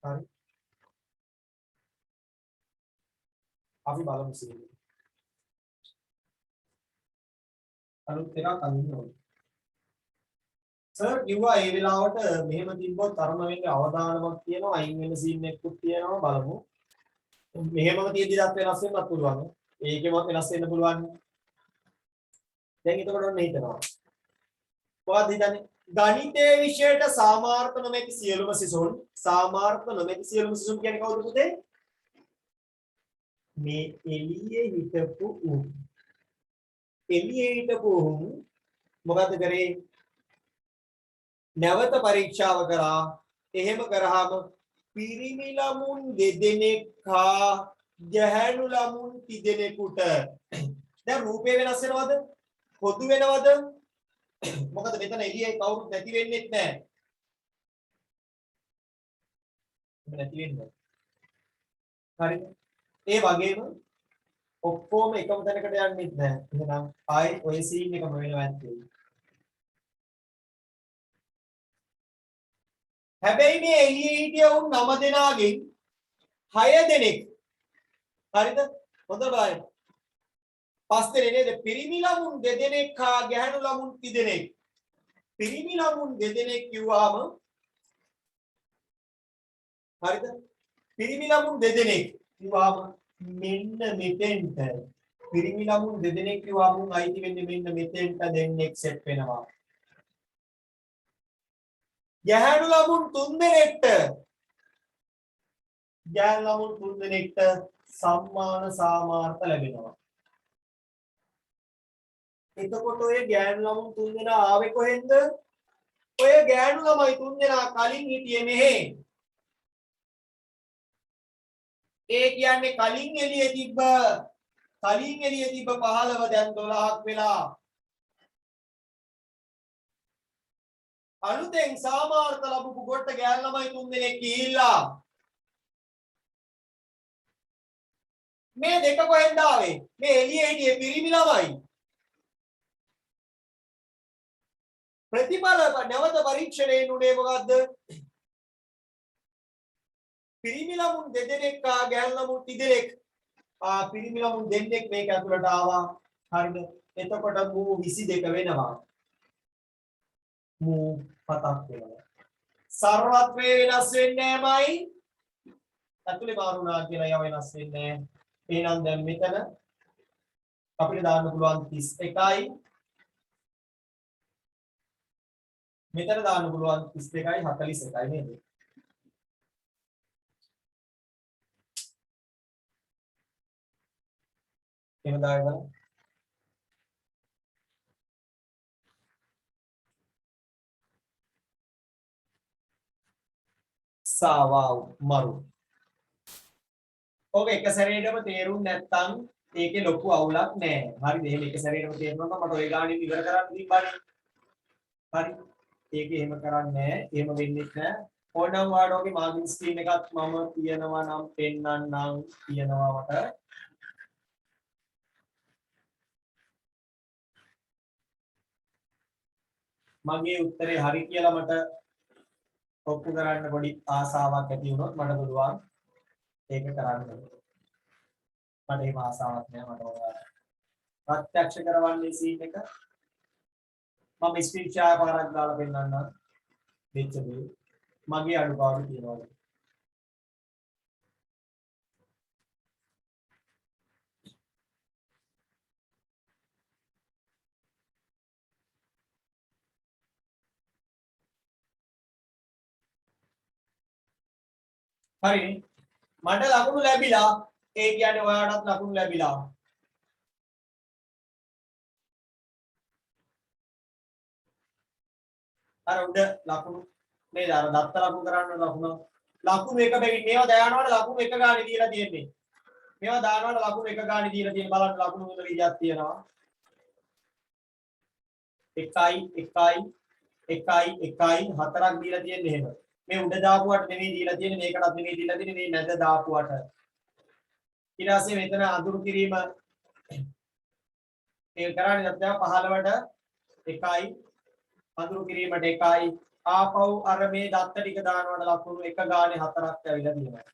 හරි. අපි බලමු සීන්. අලුත් එකක් අඳින්න ඕනේ. සර් කිව්වා ඒ වෙලාවට මෙහෙම තිබ්බොත් තරම වෙන්නේ අවදානමක් තියෙනවා අයින් වෙන සීන් එකකුත් තියෙනවා බලමු. මෙහෙමම තියෙද්දිවත් වෙනස් වෙන්නත් පුළුවන්. ඒකෙම වෙනස් වෙන්න පුළුවන්. දැන් එතකොට ඔන්න හිතනවා. කොහොමද හිතන්නේ? ගණිතයේ විෂයට සාමාර්ථ නොමැති සියලුම සිසුන් සාමාර්ථ නොමැති සියලුම සිසුන් කියන්නේ කවුද පුතේ? මේ එළියේ හිටපු උන්. එළියේ හිටපු උන් මොකද කරේ? නැවත පරීක්ෂාව කරා. එහෙම කරාම පිරිමි ළමුන් දෙදෙනෙක් හා ගැහැණු ළමුන් තිදෙනෙකුට දැන් රූපේ වෙනස් වෙනවද? පොදු වෙනවද? මොකද මෙතන එළියේ කවුරුත් නැති වෙන්නේත් නැහැ. නැති වෙන්නේ. හරිද? ඒ වගේම ඔක්කොම එකම තැනකට යන්නේ නැහැ. එහෙනම් ආයි ඔය සීන් එකම වෙනවා ඇත්තේ. හැබැයි මේ එළියේ හිටිය උන් 9 දෙනාගෙන් 6 දෙනෙක් හරිද? හොඳ බලන්න. 5 දෙනෙක් නේද? පිරිමි ළමුන් 2 දෙනෙක් හා ගැහැණු ළමුන් 3 දෙනෙක්. පිරිමි ළමුන් 2 දෙනෙක් කිව්වම හරිද? පිරිමි ළමුන් 2 දෙනෙක් කිව්වම මෙන්න මෙතෙන්ට පිරිමි ළමුන් 2 දෙනෙක් කිව්වම අයිති වෙන්නේ මෙන්න මෙතෙන්ට දෙන්නෙක් සෙට් වෙනවා. ගැහැණු ළමුන් 3 දෙනෙක්ට ගැහැණු ළමුන් 3 දෙනෙක්ට සම්මාන සාමාර්ථ ලැබෙනවා. එතකොට ඔය ගැහැණු ළමුන් 3 දෙනා ආවේ කොහෙන්ද? ඔය ගැහැණු ළමයි 3 දෙනා කලින් හිටියේ මෙහෙ. ඒ කියන්නේ කලින් එළියේ තිබ්බ 15 දැන් 12ක් වෙලා අලුතෙන් සාමාර්ථ ලැබපු කොට ගැහැණු ළමයි 3 දෙනෙක් ගිහිල්ලා මේ දෙක කොහෙන්ද ආවේ? මේ එළියේ හිටියේ පිරිමි ළමයි. ප්‍රතිඵල නැවත පරීක්ෂණයෙන් උනේ මොකද්ද? පිරිමි ළමුන් 2 දෙනෙක් ආ ගැහැණු ළමුන් 3 දෙනෙක්. පිරිමි ළමුන් දෙන්නෙක් මේක ඇතුළට ආවා. හරිද? එතකොට මූ 22 වෙනවා. මූ 7ක් වෙනවා. සර්වත්‍රය වෙනස් වෙන්නේ නැමයි. ඇතුලේ මාරුණා කියලා යව වෙනස් වෙන්නේ නැහැ. එහෙනම් දැන් මෙතන අපිට දාන්න පුළුවන් 31යි. මෙතන දාන්න පුළුවන් 32යි 41යි නේද? එහෙම දාගෙන සාවාව් මරු. ඔබ එක සැරේටම තේරුම් නැත්නම් ඒකේ ලොකු අවුලක් නැහැ. හරිද? එහෙම එක සැරේටම තේරුණා නම් මට ඔය ගානේ ඉවර කරන්න තිබ්බනේ. හරි. ඒක එහෙම කරන්නේ නැහැ. එහෙම වෙන්නේ නැහැ. ඕනනම් වාඩෝගේ මාගින් ස්ක්‍රීන් එකත් මම තියනවා නම් පෙන්වන්නම් තියනවා මට. මගේ උත්තරේ හරි කියලා මට ඔප්පු කරන්න පොඩි ආසාවක් ඇති වුණොත් මට පුළුවන් ඒක කරන්න. මට එහෙම ආසාවක් නැහැ මට ඔයාලා ප්‍රත්‍යක්ෂ කරවන්නේ සීන් එක. මම ස්ක්‍රීන් ෂෙයා පාරක් දාලා පෙන්නන්නම්. වෙච්ච දේ මගේ අඩුපාඩු තියනවා. හරි. මට ලකුණු ලැබිලා. ඒ කියන්නේ ඔයාලටත් ලකුණු ලැබිලා. අර උඩ ලකුණු නේද? අර දත්ත ලකුණු කරන්න ලකුණු එක බැගින් මේවා දානවට ලකුණු එක ගානේ දීලා තියෙන්නේ. මේවා දානවට ලකුණු එක ගානේ දීලා තියෙන බලන්න ලකුණු වල විදියක් තියෙනවා. 1 1 1 හතරක් දීලා තියෙන්නේ එහෙම. මේ උඩ දාපුවට නෙමෙයි දීලා තියෙන්නේ මේකටත් නෙමෙයි දීලා තියෙන්නේ මේ නැද දාපුවට. ඊට පස්සේ මෙතන අඳුරු කිරීම ඒ කරන්නේ නැත්නම් 15ට 1යි අඳුරු කිරීමට 1යි ආපහු අර මේ දත්ත ටික දානවට ලකුණු එක ගානේ හතරක් ඇවිල්ලා තියෙනවා.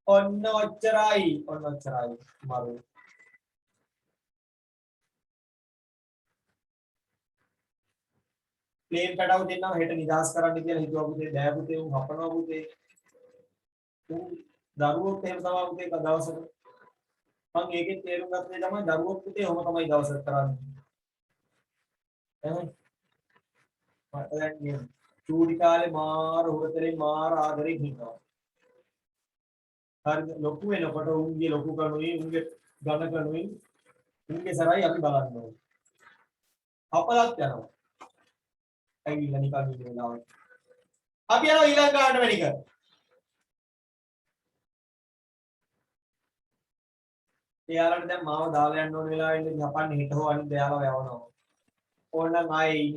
ඔන්න ඔච්චරයි මරු. ප්ලේන් කටව දෙන්නම හෙට නිදාස් කරන්න කියලා හිතුවා පුතේ බෑ පුතේ උන් හපනවා පුතේ. උන් දරුවොත් එහෙම තමයි පුතේ දවසට. මම ඒකෙන් තේරුම් ගත්තේ තමයි දරුවොත් පුතේ ඔහොම තමයි දවසට කරන්නේ. එහෙනම් මට දැන් චූටි කාලේ මාර හොරතරේ මාර ආදරේ හිටිනවා. හරිද? ලොකු වෙනකොට උන්ගේ ලොකු කණුයි උන්ගේ ඝන කණුයි උන්ගේ සරයි අපි බලන්න ඕනේ. අපලත් යනවා. ඇවිල්ලා නිකන් ඉන්න වෙලාවට. අපි යනවා ඊළඟ කාට වැඩි කර. එයාලට දැන් මාව දාලා යන්න ඕන වෙලාවෙ ඉන්න ජපාන් හිට හො අනිත් එයාලව යවනවා. ඕනනම් ආයේ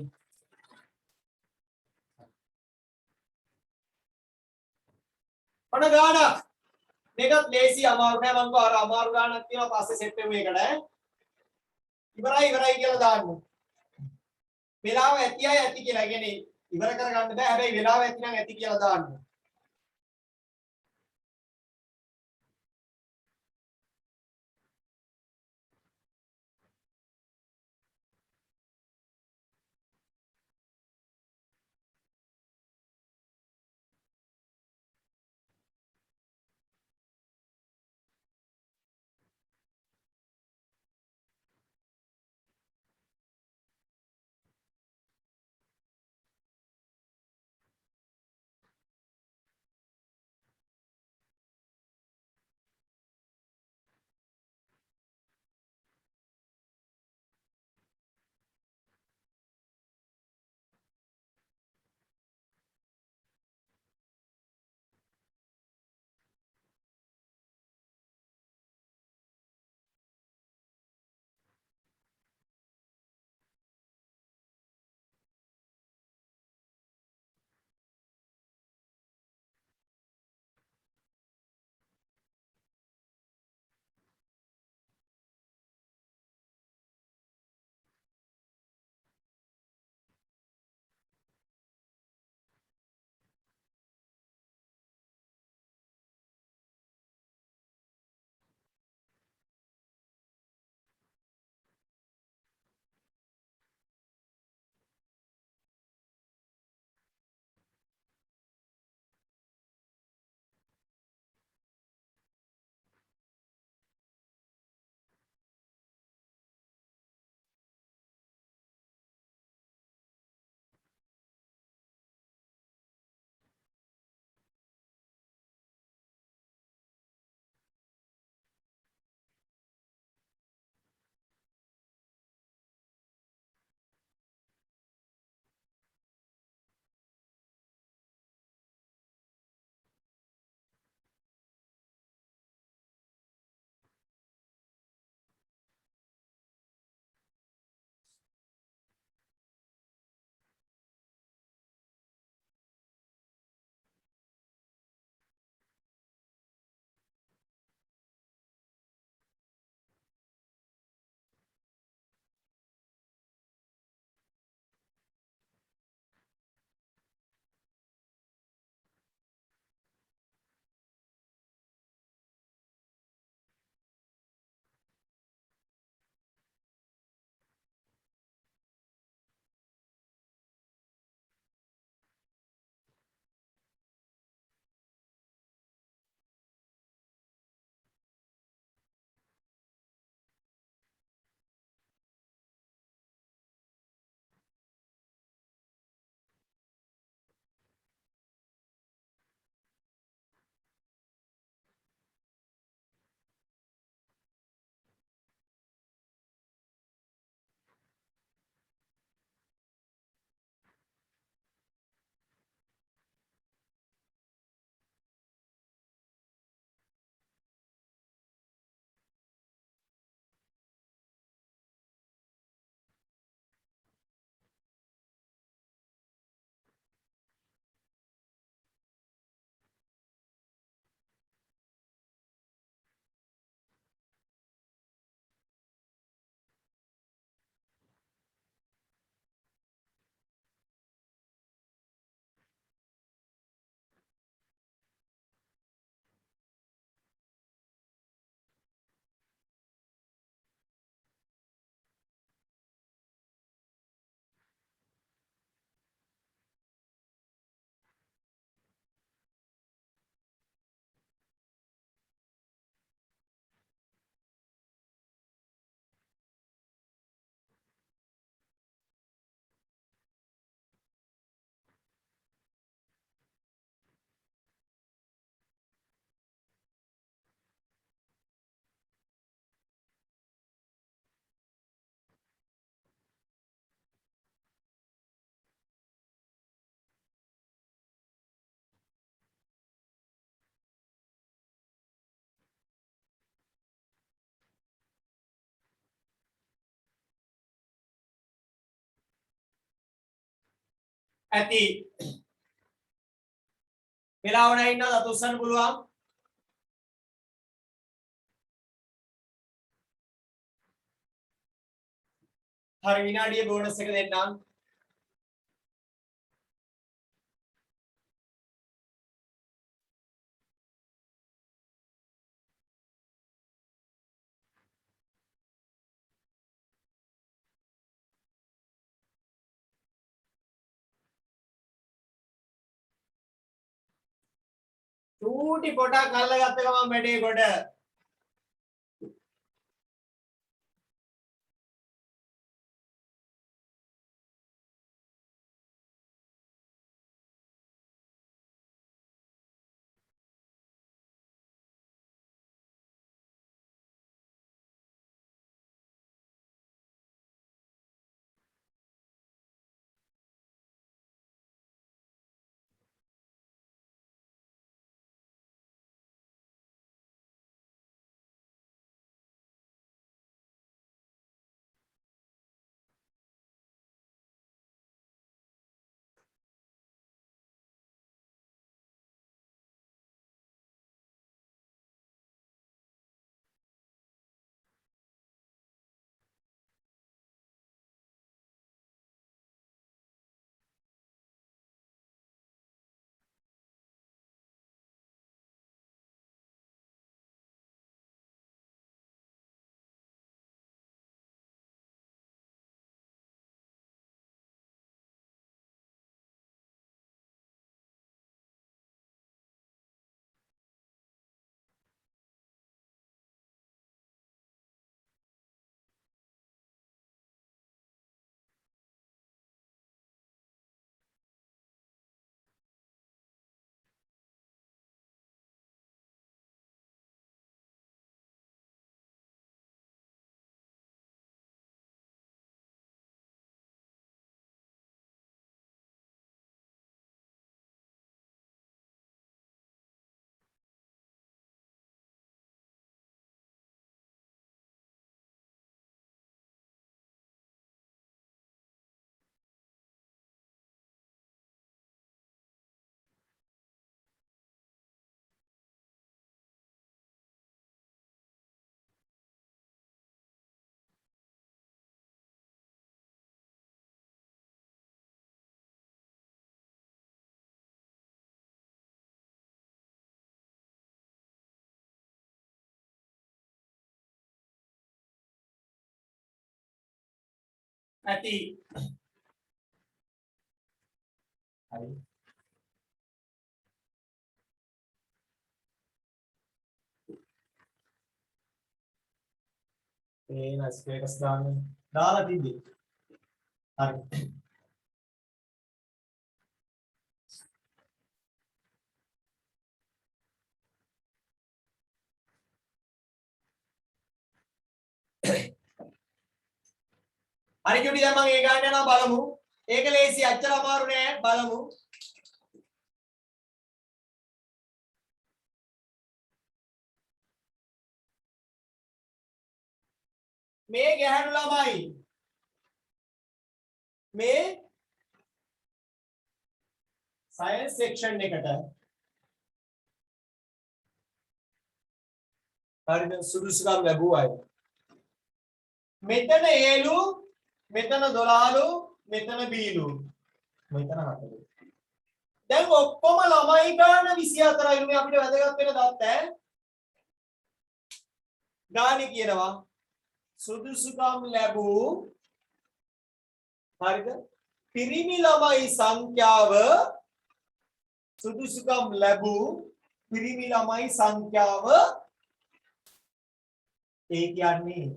ඔන්න ගානක් මේකත් ලේසි අමාරු නෑ මං අර අමාරු ගානක් තියෙනවා පස්සේ සෙට් වෙමු ඒකට ඉවරයි කියලා දාන්න වෙලාව ඇතියි ඇති කියලා කියන්නේ ඉවර කරගන්න බෑ හැබැයි වෙලාව ඇති නම් ඇති කියලා දාන්න ඇති වෙලාව නැහැ ඉන්නවද අත උස්සන්න පුළුවන් හරි විනාඩියේ බෝනස් එක දෙන්නම්. චූටි පොඩක් අල්ලගත්ත ගමන් වැඩේ කොට. ඇති. හරි. ඒ ස්ටේටස් දාලා තිබ්බේ. හරි. හරි චුටි දැන් මම ඒ ගන්න යනවා බලමු. ඒක ලේසි අච්චර අමාරු නෑ බලමු. මේ ගැහැණු ළමයි මේ සයන්ස් සෙක්ෂන් එකට හරිද සුදුසුකම් ලැබුව අය. මෙතන Aලු මෙතන 12ලු මෙතන Bලු මෙතන 4ලු. දැන් ඔක්කොම ළමයි ගාන 24යි මේ අපිට වැදගත් වෙන දත්ත ඈ. ගානේ කියනවා සුදුසුකම් ලැබූ හරිද පිරිමි ළමයි සංඛ්‍යාව සුදුසුකම් ලැබූ පිරිමි ළමයි සංඛ්‍යාව ඒ කියන්නේ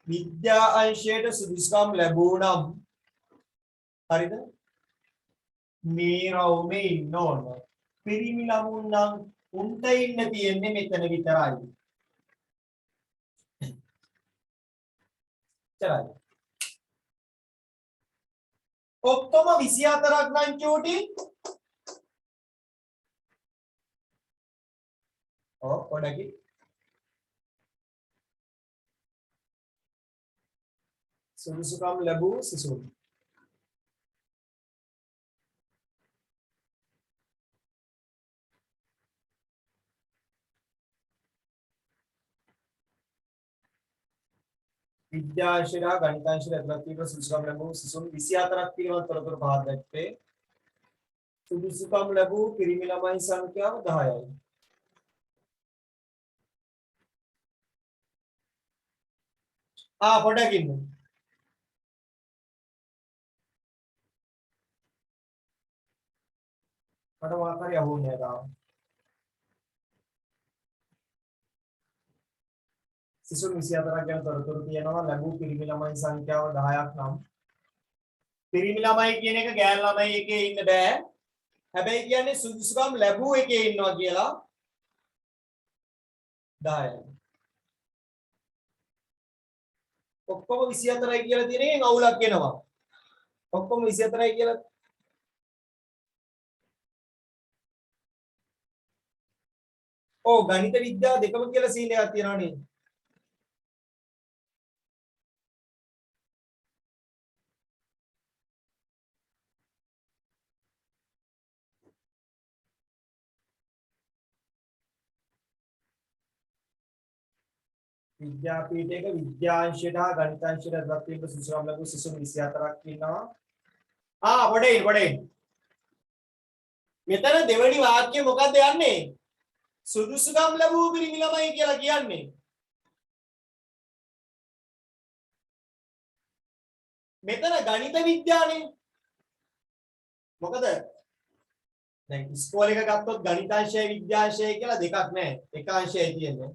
විද්‍යා අංශයට සුදුසුකම් ලැබුණු නම් හරිද මේ රවුමේ ඉන්න ඕන පිරිමි ළමුන් නම් උන්ට ඉන්න තියෙන්නේ මෙතන විතරයි. චරයි ඔක්කොම 24ක් නම් චූටි පොඩකි සුදුසුකම් ලැබූ සිසුන් විද්‍යාංශයට හා ගණිතාංශයට ඇතුළත් වීම සුදුසුකම් ලැබූ සිසුන් 24ක් පිළිබඳ තොරතුරු පහක් දැක්වේ. සුදුසුකම් ලැබූ පිරිමි ළමයි සංඛ්‍යාව 10යි. පොඩ්ඩක් ඉන්න. මට මොකක් හරි අහුන්නේ නැහැ. සිසුන් 24ක් ගැන තොරතුරු තියෙනවා. ලැබූ පිරිමි ළමයි සංඛ්‍යාව 10ක් නම් පිරිමි ළමයි කියන එක ගෑනු ළමයි එකේ ඉන්න බෑ. හැබැයි කියන්නේ සුදුසුකම් ලැබූ එකේ ඉන්නවා කියලා 10යි. ඔක්කොම 24යි කියලා තියෙන එකෙන් අවුලක් එනවා. ඔක්කොම 24යි කියලා ගණිත විද්‍යාව දෙකම කියලා සීන් එකක් තියෙනවා නේද? විද්‍යාපීඨයක විද්‍යාංශයට හා ගණිතාංශයට ඇතුළත් වීම සුදුසුකම් ලැබූ සිසුන් 24ක් ඉන්නවා. පොඩේ. මෙතන දෙවෙනි වාක්‍යය මොකද්ද යන්නේ? සුදුසුකම් ලැබූ පිරිමි ළමයි කියලා කියන්නේ. මෙතන ගණිත විද්‍යාවනේ. මොකද දැන් ඉස්කෝලේ එක ගත්තොත් ගණිතාංශය විද්‍යාංශය කියලා දෙකක් නැහැ. එක අංශයයි තියෙන්නේ.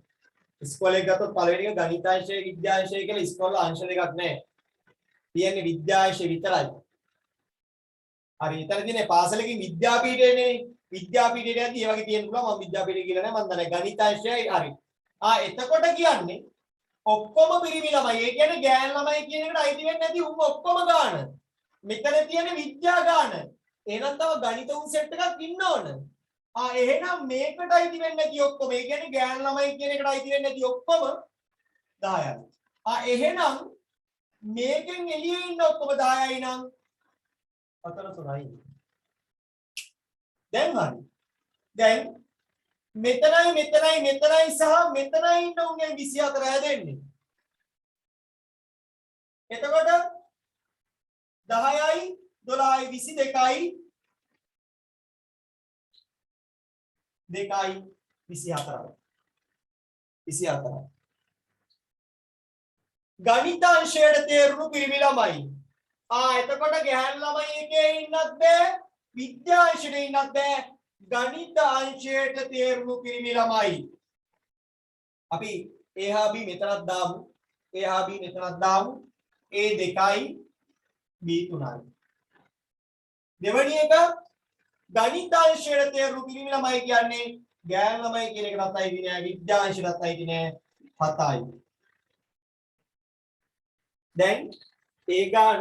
ඉස්කෝලේ එක ගත්තොත් පළවෙනි එක ගණිතාංශය විද්‍යාංශය කියලා ඉස්කෝලේ අංශ දෙකක් නැහැ. තියෙන්නේ විද්‍යාංශය විතරයි. හරි ඊතර තියෙන්නේ පාසලකින් විද්‍යාපීඨයනේ. විද්‍යාපීඨයට යද්දි ඒ වගේ තියෙන්න පුළුවන්. මම විද්‍යාපීඨය කියලා නැහැ. මම දන්නේ ගණිතාංශයයි හරි. එතකොට කියන්නේ ඔක්කොම පිරිමි ළමයි. ඒ කියන්නේ ගෑනු ළමයි කියන එකට අයිති වෙන්නේ නැති ඔක්කොම ගාන. මෙතන තියෙන විද්‍යා ගාන. එහෙනම් තව ගණිත උන් සෙට් එකක් ඉන්න ඕන. එහෙනම් මේකට අයිති වෙන්නේ නැති ඔක්කොම. ඒ කියන්නේ ගෑනු ළමයි කියන එකට අයිති වෙන්නේ නැති ඔක්කොම 10යි. එහෙනම් මේකෙන් එළියේ ඉන්න ඔක්කොම 10යි නම් 43යි. දැන් හරි. දැන් මෙතනයි සහ මෙතනයි ඉන්න උන්ගේ 24 හැදෙන්නේ. එතකොට 10යි 12යි 22යි 24යි. ගණිතාංශයට තේරුණු පිරිමි ළමයි. එතකොට ගැහැණු ළමයි එකේ ඉන්නත් බෑ, විද්‍යාංශයට ඉන්නත් බෑ. ගණිතාංශයට තේරුණු පිරිමි ළමයි. අපි A හා B මෙතනක් දාමු. A හා B මෙතනක් දාමු. A 2යි B 3යි. දෙවැනි එක ගණිතාංශයට තේරුණු පිරිමි ළමයි කියන්නේ ගෑනු ළමයි කියන එකටත් අයිති නෑ, විද්‍යාංශයටත් අයිති නෑ. 7යි. දැන් ඒ ගාන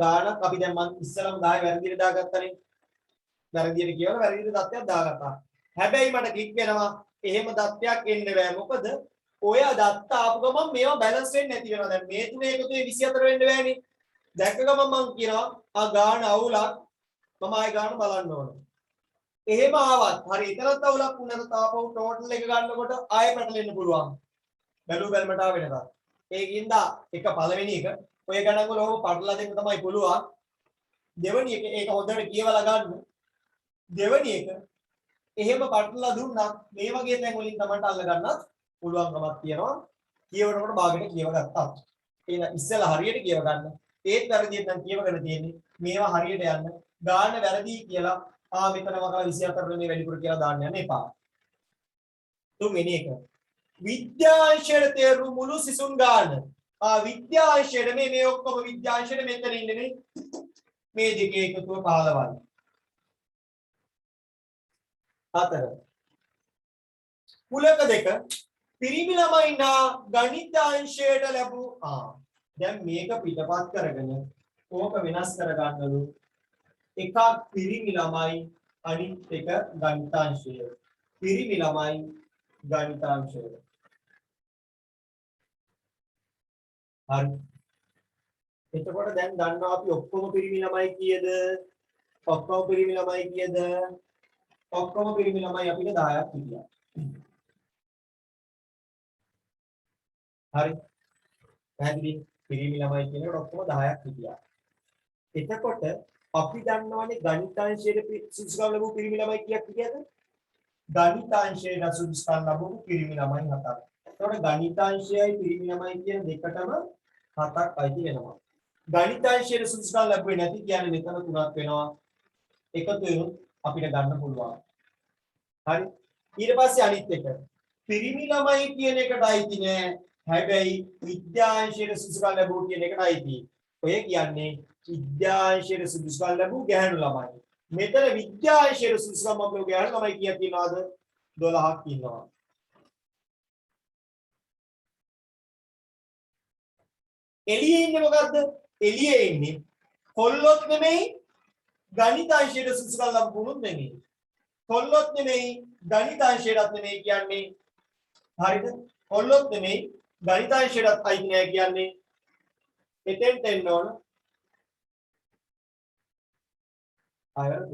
ගානක් අපි දැන් මම ඉස්සලම 10 වැරදියට දාගත්තනේ. වැරදියට කියවලා වැරදියට தත්ත්වයක් දාගත්තා. හැබැයි මට ක්ලික් වෙනවා එහෙම தත්ත්වයක් එන්න බෑ. මොකද ඔය දත්ත ආපු ගමන් මේවා බැලන්ස් වෙන්නේ නැති වෙනවා. දැන් මේ තුනේ එකතුවේ 24 වෙන්න බෑනේ. දැක්ක ගමන් මම කියනවා ගාන අවුලක්. මම ආයෙ ගාන බලන්න ඕන. එහෙම ආවත් හරි එතරම් අවුලක් වුණාට තාපව ටෝටල් එක ගන්නකොට ආයෙ පැටලෙන්න පුළුවන්. බැලුවට ආව වෙනකන්. ඒකින්ද එක පළවෙනි එක ඔය ගණන් වල ඕම පටලලා දෙන්න තමයි පුළුවන්. දෙවෙනි එක ඒක හොඳට කියවලා ගන්න. දෙවෙනි එක එහෙම පටලලා දුන්නා මේ වගේ තැන් වලින් තමයි අල්ල ගන්නත් පුළුවන්කමක් තියෙනවා. කියවනකොට භාගෙට කියව ගත්තා. එහෙනම් ඉස්සෙල්ලා හරියට කියව ගන්න. ඒත් වැරදියෙන් නම් කියවගෙන තියෙන්නේ. මේවා හරියට යන්න. ගාන වැරදි කියලා මෙතන වගේ 24 වෙනි වැඩිපුර කියලා දාන්න යන්න එපා. තුන්වෙනි එක විද්‍යාංශයට තේරුණු මුළු සිසුන් ගාන. විද්‍යාංශයට මේ ඔක්කොම විද්‍යාංශයට මෙතන ඉන්නේ මේ දෙකේ එකතුව 15යි. 4 කුලක දෙක පිරිමි ළමයිනා ගණිතාංශයට ලැබූ දැන් මේක පිටපත් කරගෙන ඕක වෙනස් කර ගන්නලු. එකක් පිරිමි ළමයි අනිත් එක ගණිතාංශය. පිරිමි ළමයි ගණිතාංශය. හරි. එතකොට දැන් දන්නවා අපි ඔක්කොම පිරිමි ළමයි කීයද? ඔක්කොම පිරිමි ළමයි කීයද? ඔක්කොම පිරිමි ළමයි අපිට 10ක් හිටියා. හරි. පැහැදිලි? පිරිමි ළමයි කියනකොට ඔක්කොම 10ක් හිටියා. එතකොට අපි දන්නවනේ ගණිතාංශයේ සුදුසුකම් ලැබූ පිරිමි ළමයි කීයක් කියලාද? ගණිතාංශයේ සුදුසුකම් ලැබූ පිරිමි ළමයි 7ක්. එතකොට ගණිතාංශයයි පිරිමි ළමයි කියන දෙකටම 7ක් අයිති වෙනවා. ගණිතාංශයේ සුදුසුකම් ලැබුවේ නැති කියන්නේ මෙතන 3ක් වෙනවා. එකතු වෙනුත් අපිට ගන්න පුළුවන්. හරි. ඊට පස්සේ අනිත් එක. පිරිමි ළමයි කියන එකට අයිති නෑ. හැබැයි විද්‍යාංශයේ සුදුසුකම් ලැබුව කියන එකට අයිති. ඔය කියන්නේ විද්‍යාංශයේ සුදුසුකම් ලැබුව ගැහැණු ළමයි. මෙතන විද්‍යාංශයේ සුදුසුකම් ලැබුව ගැහැණු ළමයි කීයක් තියෙනවද? 12ක් ඉන්නවා. එළියේ ඉන්නේ මොකද්ද? එළියේ ඉන්නේ කොල්ලොත් නෙමෙයි ගණිතාංශයේ සුදුසුකම් ලැබුණුත් නෙමෙයි. කොල්ලොත් නෙමෙයි ගණිතාංශයටත් නෙමෙයි කියන්නේ. හරිද? කොල්ලොත් නෙමෙයි ගණිතාංශයටත් අයිති නෑ කියන්නේ. එතෙන්ට එන්න ඕන. ආයෙත්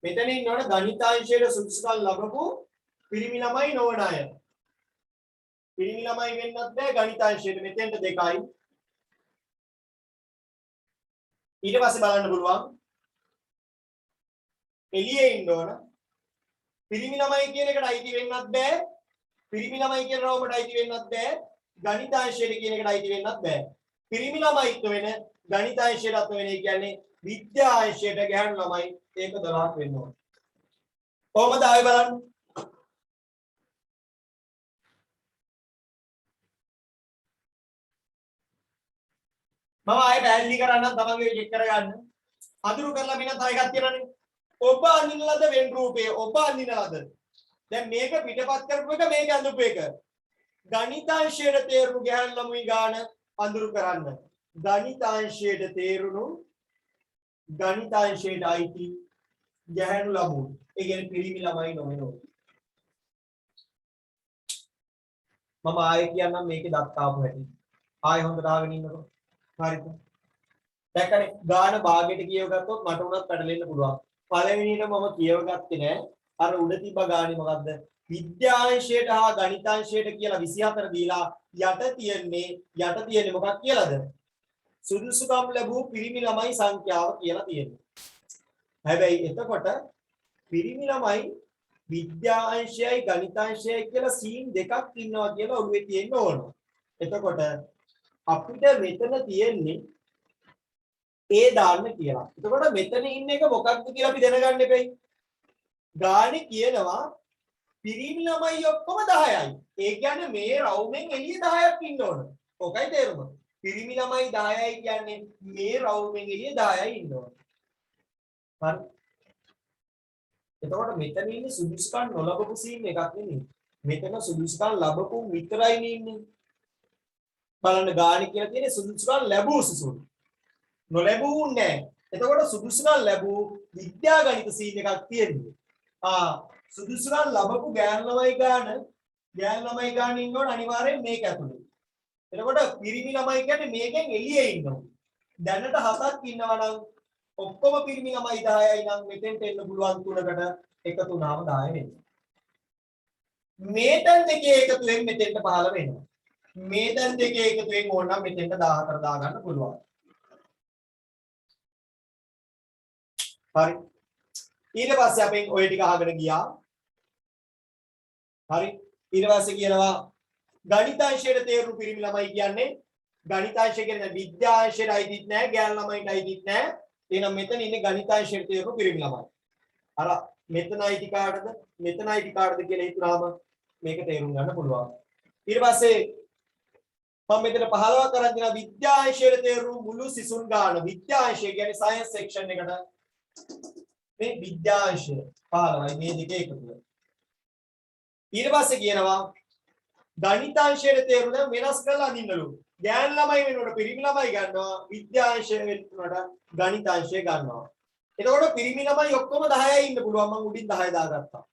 මෙතන ඉන්නවනේ ගණිතාංශයේ සුදුසුකම් ලැබපු පිරිමි ළමයි නොවන අය. පිරිමි ළමයි වෙන්නත් බෑ ගණිතාංශයේ මෙතෙන්ට දෙකයි. ඊට පස්සේ බලන්න පුළුවන් එළියේ ඉන්න ඕන. පිරිමි ළමයි කියන එකට අයිති වෙන්නත් බෑ. පිරිමි ළමයි කියන රෝමට අයිති වෙන්නත් බෑ. ගණිතාංශයේ කියන එකට අයිති වෙන්නත් බෑ. පිරිමි ළමයිත් වෙන ගණිතාංශයටත් වෙන කියන්නේ විද්‍යාංශයට ගැහැණු ළමයි ඒක 12ක් වෙන්න ඕන. කොහොමද ආයෙ බලන්න. මම ආයෙ පැහැදිලි කරන්නම් තමන්ගේ චෙක් කරගන්න. අඳුරු කරලා මෙන්න තව එකක් තියෙනවානේ. ඔබ අඳින ලද වෙන් රූපය ඔබ අඳින ලද. දැන් මේක පිටපත් කරපු එක මේක අඳපු එක. ගණිතාංශයේ තේරුණු ගැහැණු ළමුයි ගාන අඳුරු කරන්න. ගණිතාංශයේ තේරුණු ගණිතාංශයට අයිති ගැහැණු ළමුයි. ඒ කියන්නේ පිරිමි ළමයි නොවෙනෝ. මම ආයෙ කියන්නම් මේකේ දත්තාපු හැටි. ආයෙ හොඳට අහගෙන ඉන්නකො. හරිද? දැක්කනේ ගාන භාගයට කියව ගත්තොත් මට උනත් පැටලෙන්න පුළුවන්. පළවෙනියට මම කියව ගත්තේ නෑ. අර උඩ තිබ්බ ගානේ මොකද්ද? විද්‍යාංශයට හා ගණිතාංශයට කියලා 24 දීලා යට තියෙන්නේ මොකක් කියලාද? සුදුසුකම් ලැබූ පිරිමි ළමයි සංඛ්‍යාව කියලා තියෙනවා. හැබැයි එතකොට පිරිමි ළමයි විද්‍යාංශයයි ගණිතාංශයයි කියලා සීන් දෙකක් ඉන්නවා කියලා ඔළුවේ තියෙන්න ඕන. එතකොට අපිට මෙතන තියෙන්නේ ඒ දාන්න කියලා. එතකොට මෙතන ඉන්න එක මොකක්ද කියලා අපි දැනගන්න එපෙයි. ගානේ කියනවා පිරිමි ළමයි ඔක්කොම 10යි. ඒ කියන්නේ මේ රවුමෙන් එළිය 10ක් ඉන්න ඕන. ඔකයි තේරුම. පිරිමි ළමයි 10යි කියන්නේ මේ රවුමෙන් එළිය 10යි ඉන්න ඕන. හරි. එතකොට මෙතන ඉන්නේ සුදුසුකම් නොලබපු සීන් එකක් නෙමෙයි. මෙතන සුදුසුකම් ලැබපු විතරයි ඉන්නේ. බලන්න ගානේ කියලා තියෙන්නේ සුදුසුකම් ලැබූ සිසුන්. නොලැබුණු නෑ. එතකොට සුදුසුකම් ලැබූ විද්‍යා ගණිත සීන් එකක් තියෙන්නේ. සුදුසුකම් ලැබපු ගෑනු ළමයි ගාන ඉන්නවනේ අනිවාර්යෙන් මේක ඇතුලේ. එතකොට පිරිමි ළමයි කියන්නේ මේකෙන් එළියේ ඉන්නවා. දැනට 7ක් ඉන්නවා නම් ඔක්කොම පිරිමි ළමයි 10යි නම් මෙතෙන්ට එන්න පුළුවන් තුනකට එකතු වුණාම 10 වෙනවා. මේ තැන් දෙකේ එකතුවෙන් මෙතෙන්ට 15 වෙනවා. මේ තැන් දෙකේ එකතුවෙන් ඕන නම් මෙතෙන්ට 14 දා ගන්න පුළුවන්. හරි. ඊට පස්සේ අපෙන් ඔය ටික අහගෙන ගියා. හරි. ඊට පස්සේ කියනවා ගණිතාංශයට තේරුණු පිරිමි ළමයි කියන්නේ ගණිතාංශය කියන්නේ විද්‍යාංශයට අයිතිත් නෑ, ගෑනු ළමයිට අයිතිත් නෑ. එහෙනම් මෙතන ඉන්නේ ගණිතාංශයට තේරුණු පිරිමි ළමයි. අර මෙතන අයිති කාටද? මෙතන අයිති කාටද කියලා හිතුවාම මේක තේරුම් ගන්න පුළුවන්. ඊට පස්සේ මම මෙතන 15ක් කරන් දෙනවා විද්‍යාංශයට තේරුණු මුළු සිසුන් ගාන. විද්‍යාංශය කියන්නේ සයන්ස් සෙක්ෂන් එකට මේ විද්‍යාංශය 15යි මේ දෙකේ එකතුව. ඊට පස්සේ කියනවා ගණිතාංශයට තේරුණ වෙනස් කරලා අඳින්නලු. ගෑනු ළමයි වෙනකොට පිරිමි ළමයි ගන්නවා, විද්‍යාංශය වෙනකොට ගණිතාංශය ගන්නවා. එතකොට පිරිමි ළමයි ඔක්කොම 10යි ඉන්න පුළුවන්. මම උඩින් 10 දාගත්තා.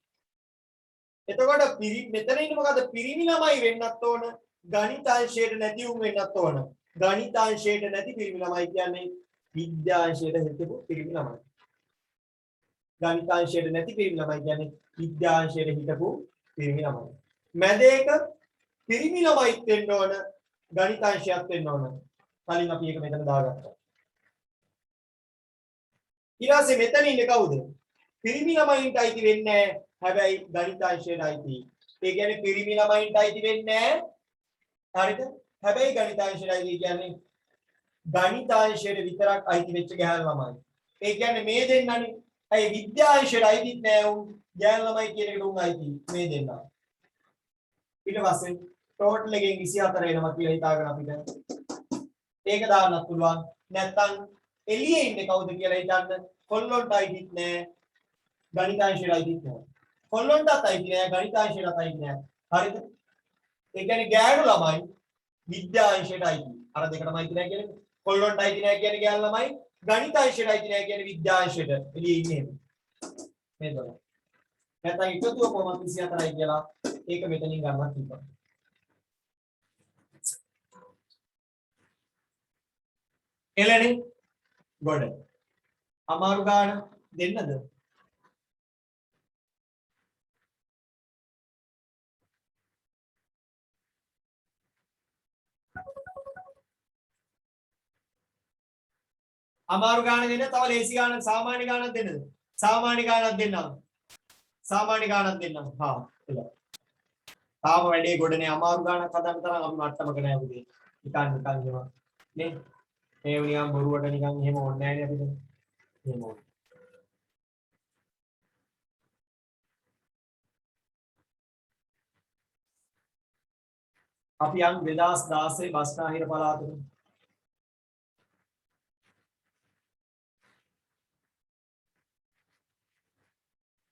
එතකොට මෙතන ඉන්නේ මොකද? පිරිමි ළමයි වෙන්නත් ඕන, ගණිතාංශයට නැති උන් වෙන්නත් ඕන. ගණිතාංශයට නැති පිරිමි ළමයි කියන්නේ විද්‍යාංශයට හිටපු පිරිමි ළමයි. ගණිතාංශයට නැති පිරිමි ළමයි කියන්නේ විද්‍යාංශයට හිටපු පිරිමි ළමයි. මැද එක පිරිමි ළමයිත් වෙන්න ඕන ගණිතාංශයක් වෙන්න ඕන. කලින් අපි ඒක මෙතන දාගත්තා. ඊට පස්සේ මෙතන ඉන්නේ කවුද? පිරිමි ළමයින්ට අයිති වෙන්නේ නැහැ. හැබැයි ගණිතාංශයට අයිති. ඒ කියන්නේ පිරිමි ළමයින්ට අයිති වෙන්නේ නැහැ. හරිද? හැබැයි ගණිතාංශයට අයිති කියන්නේ ගණිතාංශයට විතරක් අයිති වෙච්ච ගැහැණු ළමයි. ඒ කියන්නේ මේ දෙන්නනේ. ඇයි විද්‍යාංශයට අයිතිත් නෑ උන්. ගැහැණු ළමයි කියන එකට උන් අයිති මේ දෙන්නා. ඊට පස්සේ ටෝටල් එකෙන් 24 එනවා කියලා හිතාගෙන අපිට ඒක දාන්නත් පුළුවන්. නැත්තම් එළියේ ඉන්නේ කවුද කියලා හිතන්න. කොල්ලොන්ට අයිතිත් නෑ. ගණිතාංශයට අයිතිත් නෑ. කොල්ලොන්ටත් අයිති නෑ. ගණිතාංශයටත් අයිති නෑ. හරිද? ඒ කියන්නේ ගැහැණු ළමයි විද්‍යාංශයට අයිති. අර දෙකටම අයිති නෑ කියන්නේ. කොල්ලොන්ට අයිති නෑ කියන්නේ ගැහැණු ළමයි. ගණිතාංශයට අයිති නෑ කියන්නේ විද්‍යාංශයට. එළියේ ඉන්නේ මේ දෙක. නැත්නම් එකතුව කොහොමද 24යි කියලා ඒක මෙතනින් ගන්නත් තිබ්බා. එළනේ ගොඩ. අමාරු ගාන දෙන්නද? අමාරු ගාන දෙන්න තව ලේසි ගාන සාමාන්‍ය ගානක් දෙන්නද? සාමාන්‍ය ගානක් දෙන්නම්. සාමාන්‍ය ගානක් දෙන්නම්. හා එළ. තාම වැඩේ ගොඩනේ අමාරු ගානක් හදන්න තරම් අපි මට්ටමක නෑ පුතේ. නිකන් ඒවා නේ. මේ නිකන් බොරුවට නිකන් එහෙම ඕනේ නෑනේ අපිට. එහෙම ඕනේ. අපි යන් 2016 බස්නාහිර පළාතට.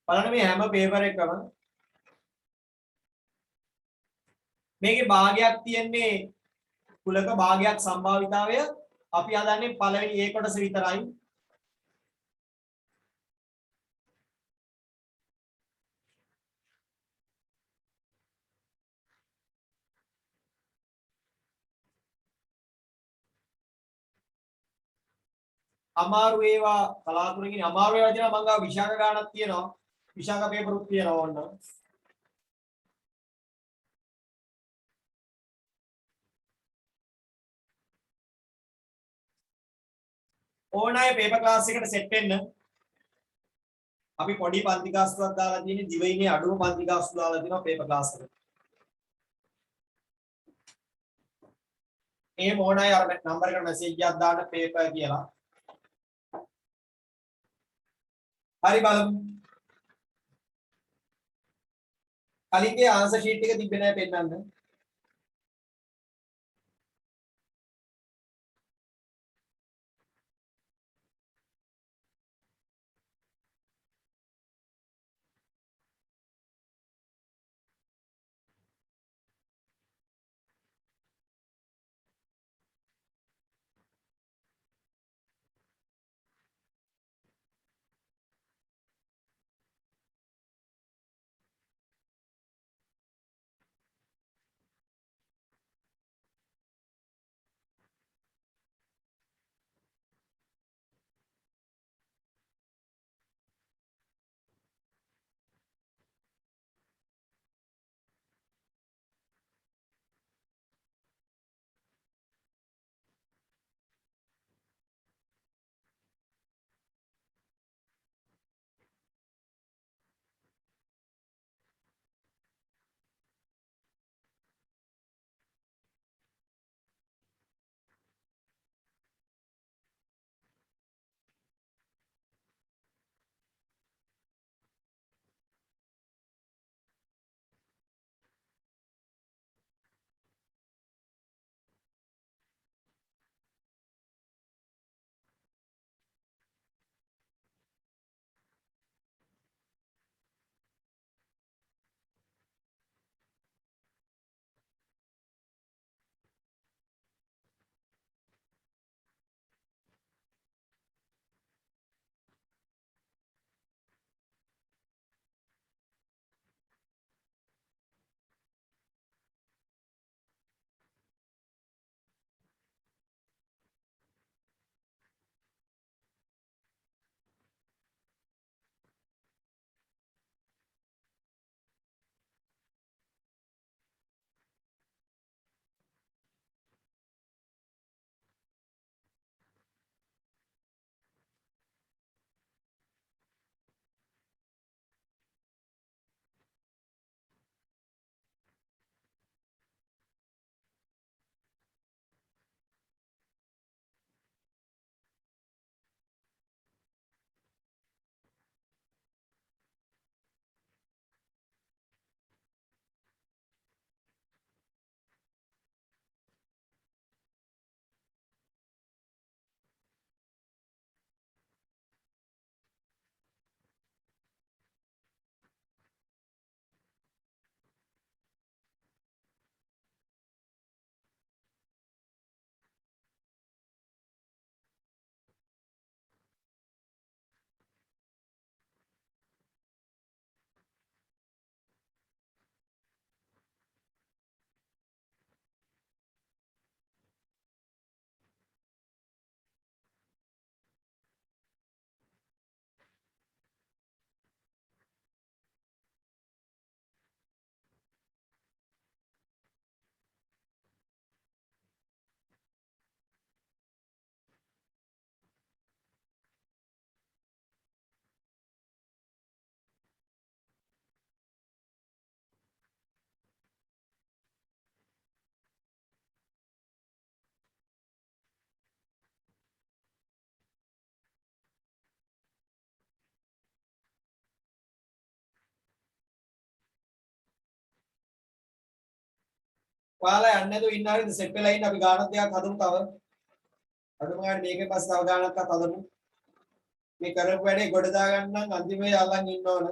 බලන්න මේ හැම පේපර් එකම මේකේ භාගයක් තියෙන්නේ කුලක භාගයක් සම්භාවිතාවය අපි හදන්නේ පළවෙනි ඒ කොටස විතරයි. අමාරු ඒවා කලාතුරකින් අමාරු ඒවා තියෙනවා මං ගාව විශාක ගානක් තියෙනවා. විශාක පේපරුත් තියෙනවා ඕන්න. ඕන අය පේපර් ක්ලාස් එකට සෙට් වෙන්න. අපි පොඩි පන්ති ගාස්තුවක් දාලා තියෙන්නේ දිවයිනේ අඩුම පන්ති ගාස්තු දාලා තියෙනවා පේපර් ක්ලාස් එකට. ඒ ඕන අය අර නම්බර් එකට මැසේජ් එකක් දාන්න පේපර් කියලා. හරි බලමු. කලින්ගේ ආන්සර් ෂීට් එක තිබ්බේ නැහැ පෙන්නන්න. ඔයාලා යන්නේ නැතුව ඉන්න හරියද සෙට් වෙලා ඉන්න අපි ගානක් දෙකක් හදමු තව. අදම ගන්න මේකෙන් පස්සේ තව ගානක්වත් හදමු. මේ කරපු වැඩේ ගොඩ දා ගන්න නම් අන්තිමේ අල්ලන් ඉන්න ඕන.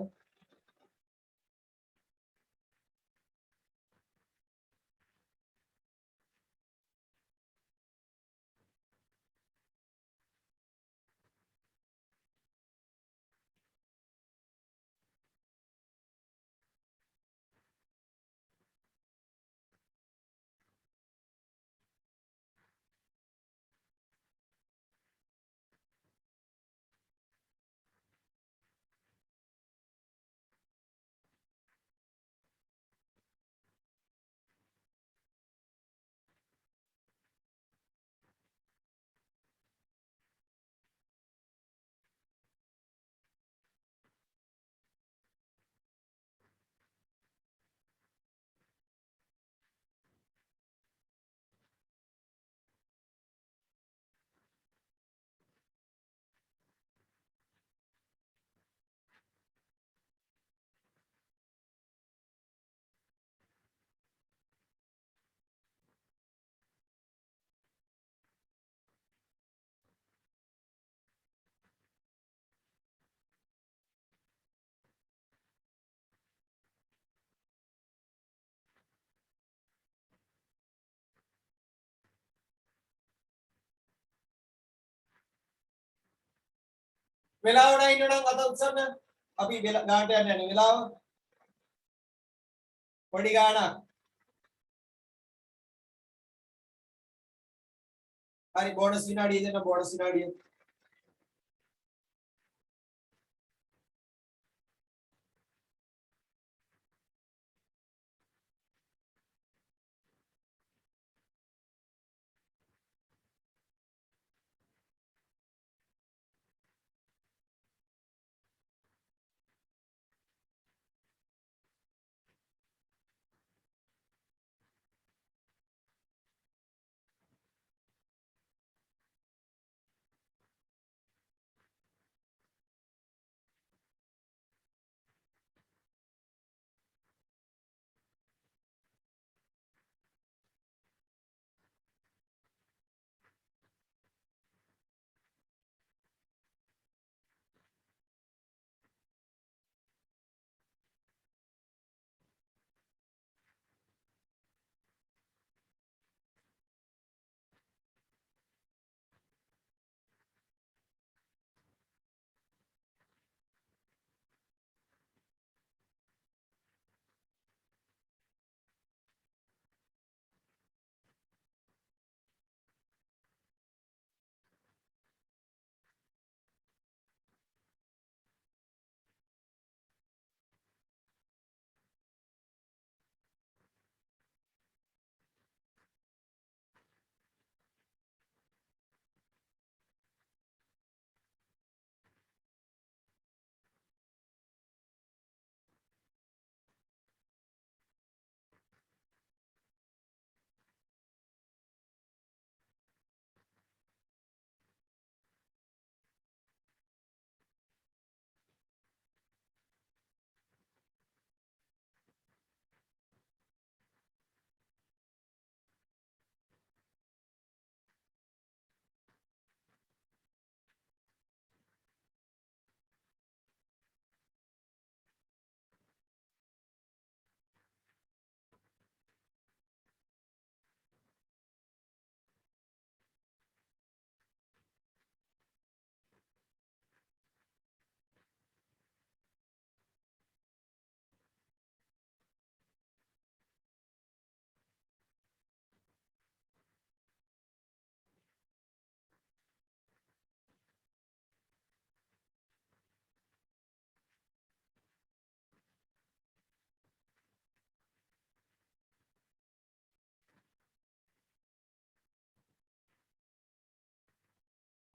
වෙලාව නැහැ ඉන්නනම් අත උස්සන්න. අපි ගානට යන්න යන්නේ වෙලාව. පොඩි ගානක්. හරි බෝනස් විනාඩිය දෙන්න බෝනස් විනාඩිය.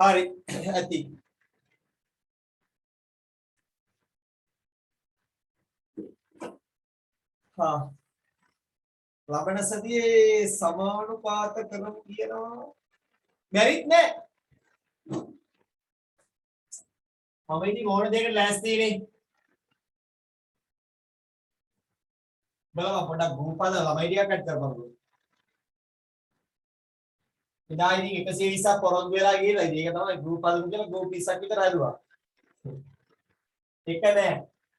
හරි ඇති. හා ලබන සතියේ සමානුපාත කරමු කියනවා. බැරිත් නෑ. මම ඉතින් ඕන දෙයකට ලෑස්තිනේ. බලව පොඩක් ගුම්පද ළමයි ටිකක් ඇඩ් කරපන්කෝ. එදා ඉතින් 120ක් පොරොන්දු වෙලා ගිහලා ඉතින් ඒක තමයි ගෲප් හදමු කියලා ගෲප් 20ක් විතර හදුවා. එක නෑ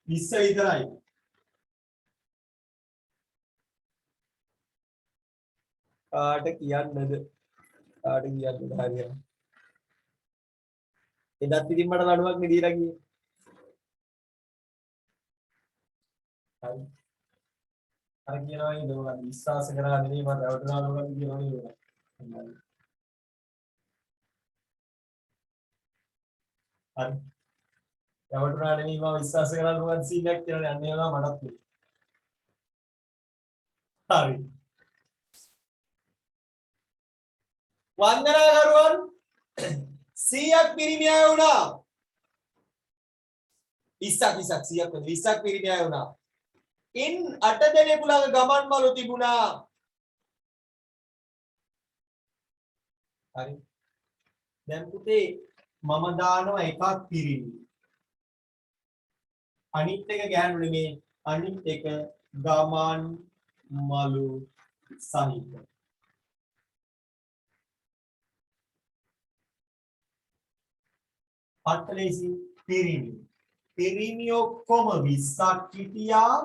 20 විතරයි. කාට කියන්නද? කාට කියන්නද හරියට. එදත් ඉතින් මට ලඩුවක් නේ දීලා ගියේ. හරි. අර කියනවා නේද මොකක්ද විශ්වාස කරලා නෙමෙයි මට රැවටුණා මොකක්ද කියනවා නේද? හරි. රැවටුණා නෙමෙයි මම විශ්වාස කරලා මොකක්ද සීන් එකක් කියලා යන්නේ ඒවා මටත් හරි. වන්දනාකරුවන් 100ක් පිරිමි අය වුණා. 20ක් පිරිමි අය වුණා. ඉන් 8 දෙනෙකු ළඟ ගමන් මලු තිබුණා. හරි. දැන් පුතේ මම දානවා එකක් පිරිමි. අනිත් එක ගෑනු නෙමේ අනිත් එක ගමන් මලු සහිත. පටලේසි පිරිමි. පිරිමි ඔක්කොම 20ක් හිටියා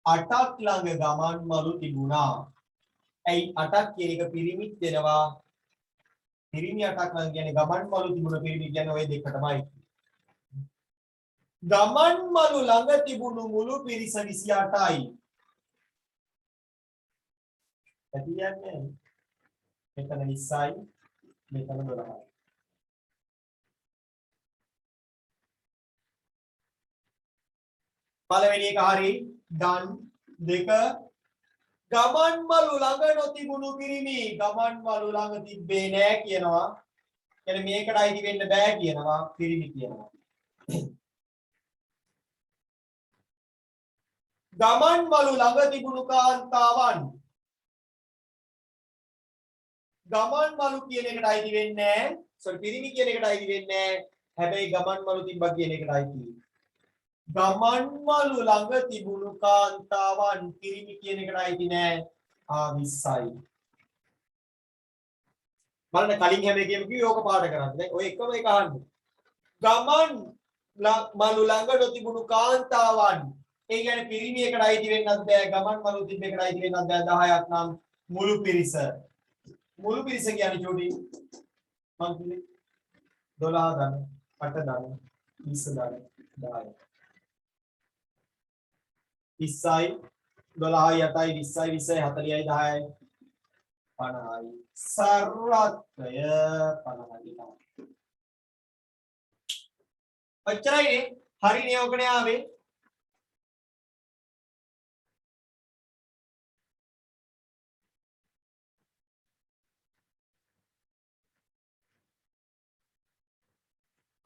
8ක් ළඟ ගමන් මලු තිබුණා. ඇයි 8ක් කියන එක පිරිමිත් වෙනවා. පිරිමි 8ක් ළඟ කියන්නේ ගමන් මලු තිබුණ පිරිමි කියන්නේ ওই දෙකටමයි. ගමන් මලු ළඟ තිබුණු මුළු පිරිස 28යි. ඇතියන්නේ මෙතන 20යි මෙතන 12යි. පළවෙනි එක හරි done දෙක ගමන් මලු ළඟ නොතිබුණු පිරිමි ගමන් මලු ළඟ තිබ්බේ නෑ කියනවා. කියන්නේ මේකට අයිති වෙන්න බෑ කියනවා පිරිමි කියනවා. ගමන් මලු ළඟ තිබුණු කාන්තාවන් ගමන් මලු කියන එකට අයිති වෙන්නේ නෑ. සෝරි පිරිමි කියන එකට අයිති වෙන්නේ නෑ. හැබැයි ගමන් මලු තිබ්බා කියන එකට අයිති. ගමන් මලු ළඟ තිබුණු කාන්තාවන් පිරිමි කියන එකට අයිති නෑ. 20යි. බලන්න කලින් හැම එකෙම කිව්වේ ඕක පාඩ කරන්න. දැන් ඔය එකම එක අහන්න. ගමන් මලු ළඟ නොතිබුණු කාන්තාවන් ඒ කියන්නේ පිරිමි එකට අයිති වෙන්නත් බෑ ගමන් මලු තිබ්බ එකට අයිති වෙන්නත් බෑ 10ක් නම් මුළු පිරිස කියන්නේ චෝටි මං කිව්වේ 12 දන්න 8 දන්න 20 දන්න 10යි 20යි 12යි 8යි 20යි 20යි 40යි 10යි 50යි සර්වත්‍රය 50යි ඔච්චරයිනේ හරිනේ ඔකනේ ආවේ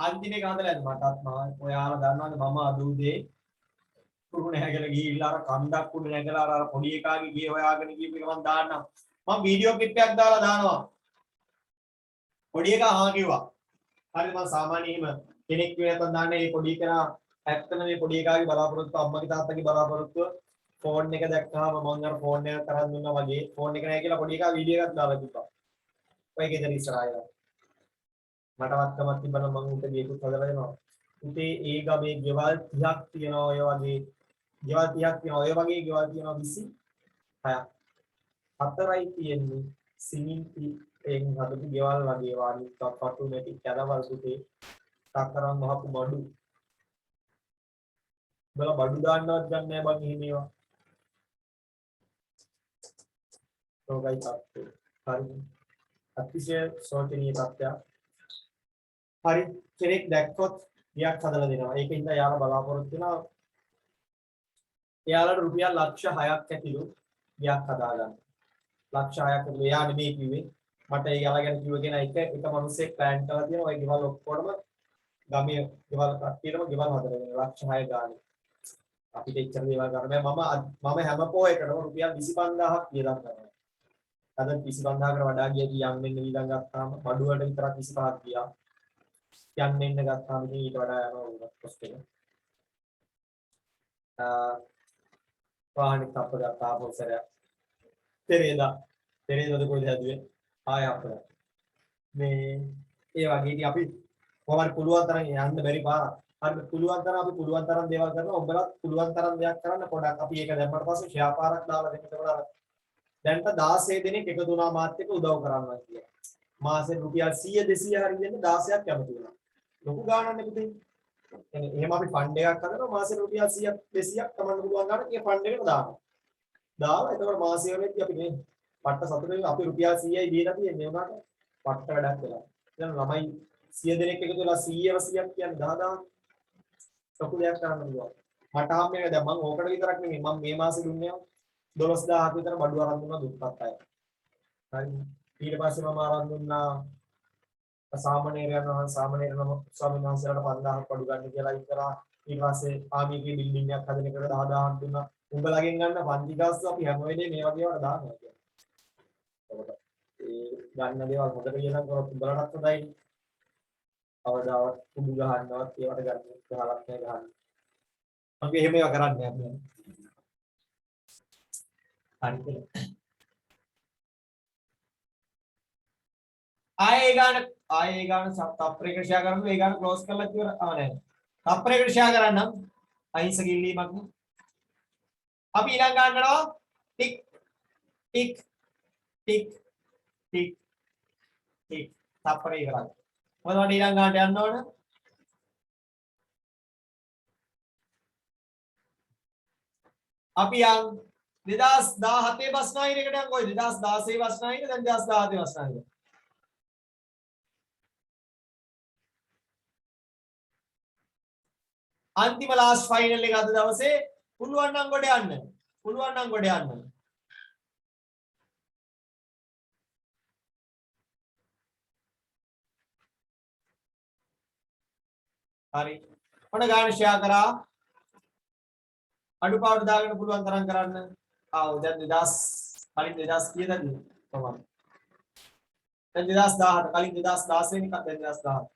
අන්තිමේ ගහදලා මටත් මම ඔයාලා දන්නවනේ මම අද උදේ කුරුණ හැගලා ගිහිල්ලා අර කන්දක් උඩ නැගලා අර පොඩි එකාගේ ගේ හොයාගෙන ගිහපු එක මම දාන්නම් මම වීඩියෝ ක්ලිප් එකක් දාලා දානවා පොඩි එකා හා කිව්වා හරිද මම සාමාන්‍යයෙන්ම කෙනෙක් වෙන නැත්නම් දාන්නේ මේ පොඩි එකා ඇත්තම මේ පොඩි එකාගේ බලාපොරොත්තු අම්මගේ තාත්තගේ බලාපොරොත්තුව ෆෝන් එක දැක්කහම මම අර ෆෝන් එක තරන් දුන්නා වගේ ෆෝන් එක නැහැ කියලා පොඩි එකා වීඩියෝ එකක් දාලා තිබ්බා ඔය ගෙදර ඉස්සරහා මටවත් කමක් තිබ්බනම් මම උන්ට ගේකුත් හදලා දෙනවා. උතේ ඒ ගමේ ගෙවල් 30ක් තියෙනවා ඔය වගේ. ගෙවල් 30ක් තියෙනවා ඔය වගේ ගෙවල් තියෙනවා 26ක්. හතරයි තියෙන්නේ සිමෙන්ති එන් හදපු ගෙවල් වගේ වාගේ පටු නැටි කැලවල් සුතේ තාකරන් මහපු බඩු. බල බඩු දාන්නවත් ගන්න නැහැ බං එහෙම ඒවා. තෝගයි තාත්තේ. හරි. අතිශය සෝචනීය තත්ත්වයක්. හරි කෙනෙක් දැක්කොත් ගියක් හදලා දෙනවා. ඒකින්ද යාලා බලාපොරොත්තු වෙනවා. එයාලට රුපියල් ලක්ෂ 6ක් ඇතිලු ගියක් හදාගන්න. ලක්ෂ 6ක් ඇතිලු එයා නෙමෙයි කිව්වේ. මට ඒ යාලා ගැන කිව්ව කෙනා එක මිනිස්සෙක් ප්ලෑන් කරලා තියෙනවා. ඔය ගෙවල් ඔක්කොම ගමේ ගෙවල් කට්ටියටම ගෙවල් හදලා දෙනවා. ලක්ෂ 6 ගානේ. අපිට එච්චර දේවල් ගන්න බෑ. මම හැම පොයකටම රුපියල් 25000ක් වියදම් කරනවා. අද 25000කට වඩා ගිය කියන් මෙන්න වියදම් ගත්තාම බඩුවට විතරක් 25ක් ගියා. යන්න එන්න ගත්තාම ඉතින් ඊට වඩා යනවා කොස්ට් එක. වාහනේ තප්ප ගත්තා පොසරයක්. පෙරේදා කොහෙද හැදුවේ? ආය අපේ මේ ඒ වගේදී අපි කොහොමද පුළුවන් තරම් යන්න බැරි පාරක්. හරිද? පුළුවන් තරම් අපි පුළුවන් තරම් දේවල් කරනවා. ඔබලත් පුළුවන් තරම් දෙයක් කරන්න පොඩක් අපි ඒක දැම්මට පස්සේ ෂෙයා පාරක් දාලා දෙන්න කියලා. දැන්ට 16 දෙනෙක් එකතු වුණා මාත් එක්ක උදව් කරනවා කියලා. මාසෙ රුපියල් 100 200 හරි දෙන්න 16ක් කැමති වුණා. ලොකු ගාණක් නෙමෙයි පුතේ. එහෙම අපි ෆන්ඩ් එකක් හදනවා මාසෙ රුපියල් 100ක් 200ක් තමන්න පුළුවන් ගාණක් ඒ ෆන්ඩ් එකට දානවා. දාලා එතකොට මාසෙ වෙලෙත් අපි මේ පට්ට සතුටෙන් අපි රුපියල් 100යි දීලා තියෙන්නේ උනාට පට්ට වැඩක් වෙලා. දැන් ළමයි 100 දෙනෙක් එකතු වෙලා 100ව 100ක් කියන්නේ 10000 ලොකු දෙයක් කරන්න පුළුවන්. මට හම්බෙන්නේ දැන් මම ඕකට විතරක් නෙමෙයි මම මේ මාසෙ දුන්නේ 12000ක් විතර බඩු අරන් දුන්නා දුප්පත් අය. හරි. ඊට පස්සේ මම අරන් දුන්නා සාමණේර නම ස්වාමීන් වහන්සේලාට 5000ක් බඩු ගන්න කියලා ඉතරා. ඊට පස්සේ ආමිගේ බිල්ඩින් එකක් හදන එකට 10000ක් දුන්නා. උඹලගෙන් ගන්න පන්ති ගාස්තු අපි හැම වෙලේම මේ වගේ ඒවා දානවා කියන්නේ. එතකොට ඒ ගන්න දේවල් හොඳට කියනවා කරොත් උඹලටත් හොඳයි. අවදාවත් කුඩු ගහන්නවත් ඒවට ගන්න ගහලක් නැහැ ගහන්න. අපි එහෙම ඒවා කරන්නේ නැහැ. හරි. ආයේ ගාන තප්පරයකට ෂෙයා කරමු. ඒ ගාන ක්ලෝස් කරලා ඉවර. නැහැ. තප්පරයකට ෂෙයා කරන්නම්. අහිංසක ඉල්ලීමක් නේ. අපි ඊළඟ ගන්නවා ටික් ටික් ටික් ටික් ටික් තප්පරේ කරා. මොනවද ඊළඟ ගන්නට යන්න ඕන? අපි යන් 2017 බස්නාහිරකට යන් කොයි 2016 බස්නාහිර දැන් 2017 බස්නාහිර. අන්තිම ලාස්ට් ෆයිනල් එක අද දවසේ පුළුවන් නම් ගොඩ යන්න. පුළුවන් නම් ගොඩ යන්න. හරි. ඔන්න ගාන ෂෙයා කරා. අඩුපාඩු දාගෙන පුළුවන් තරම් කරන්න. ආ දැන් 2000 කලින් 2000 කීයද කොහොමද? දැන් 2017 කලින් 2016 වෙනි එකක් දැන් 2017.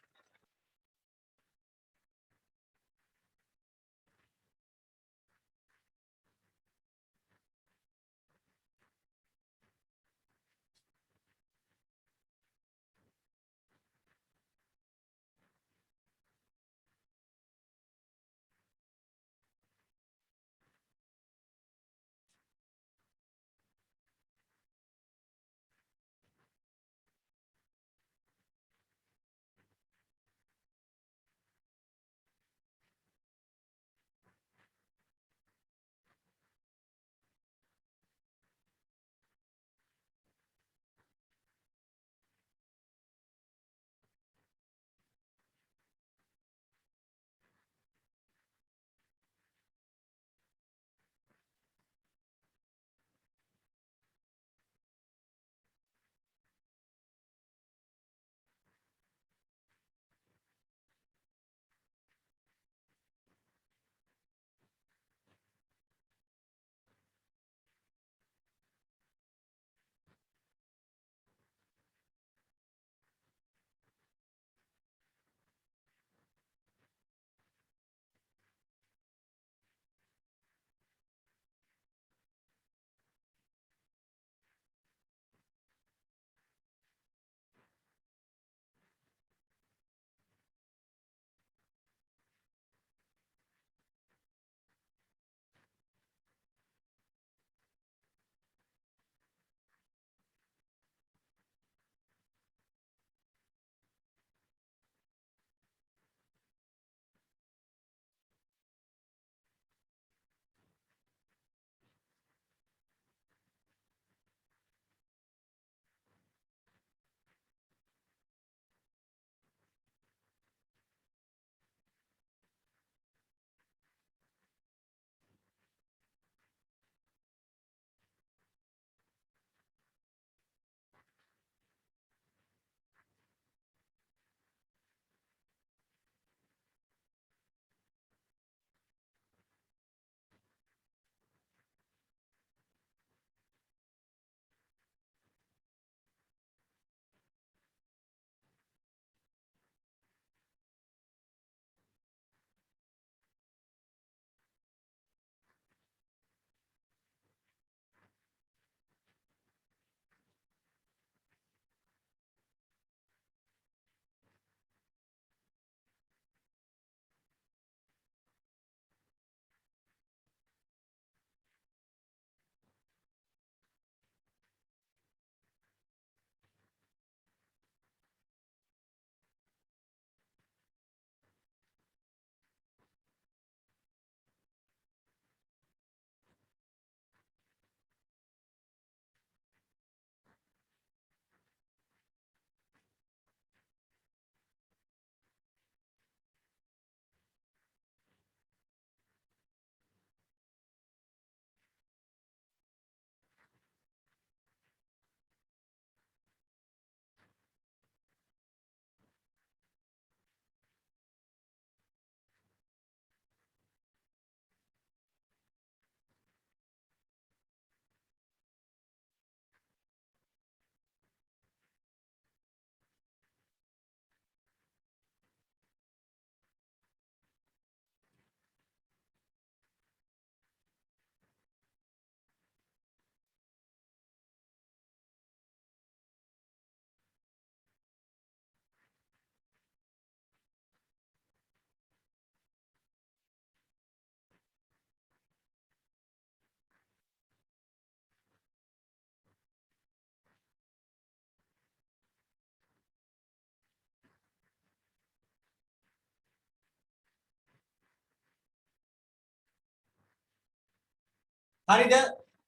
හරිද?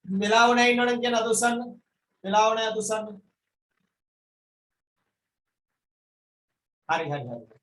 වෙලාව නැහැ ඉන්නවනම් කියන අත උස්සන්න. වෙලාව නැහැ අත උස්සන්න. හරි හරි හරි.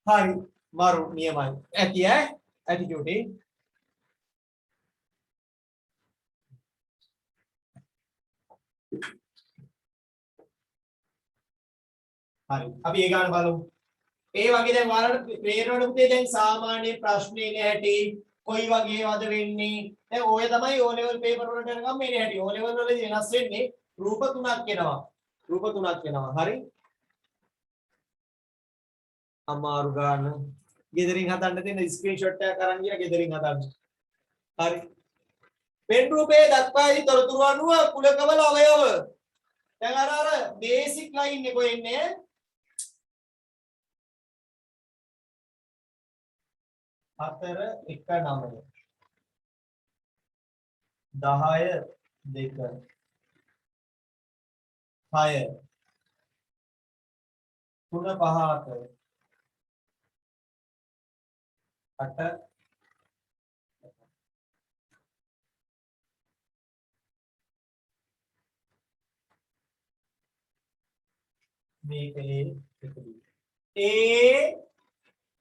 හරි. මාරු නියමයි. ඇති ඈ? ඇති චූටි. හරි. අපි ඒ ගන්න බලමු. ඒ වගේ දැන් ඔයාලට තේරෙනවද පුතේ දැන් සාමාන්‍ය ප්‍රශ්නේ නැහැටි කොයි වගේ වද වෙන්නේ දැන් ඔය තමයි O level paper වලට යනකම් මේ නැහැටි O level වලදී වෙනස් වෙන්නේ රූප තුනක් එනවා හරි අමාරු ගන්න ගෙදරින් හදන්න තියෙන ස්ක්‍රීන්ෂොට් එකක් අරන් ගියා ගෙදරින් හදන්න හරි පෙන් රූපයේ දක්වා ඇති තොරතුරු අනුව කුලකවල අවයව දැන් අර බේසික් ලයින් එක එන්නේ 4 1 9 10 2 6 3 5 8 මේකේ A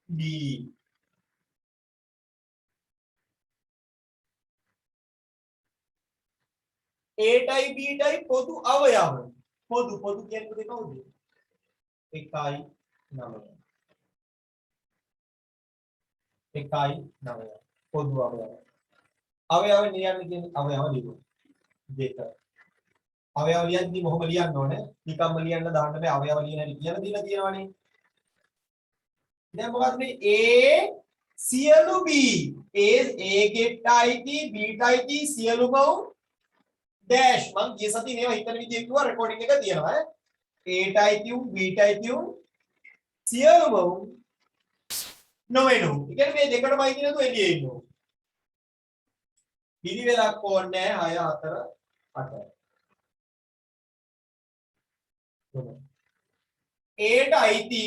B A tie B ටයි පොදු අවයව පොදු කියන්නේ කවුද 1යි 9 පොදු අවයව නියන්න කියන්නේ අවයව ලියමු දෙක අවයව ලියද්දි මොහොම ලියන්න ඕනේ නිකම්ම ලියන්න දාන්න බෑ අවයව ලියන හැටි කියලා දීලා තියෙනවානේ දැන් මොකද්ද මේ A සියලු B A ගෙට්ටයි B ටයි සියලු බවුන් डैश මම ගිය සතියේ මේවා හිතන විදිහට කිව්වා රෙකෝඩින් එක තියෙනවා A ටයි B ටයි සියලු බවුන් නොවේනු. ඒ කියන්නේ මේ දෙකටමයි කියනතු එළියේ ඉන්නවා. පිළිවෙලක් ඕනේ 6 4 8. A ට අයිති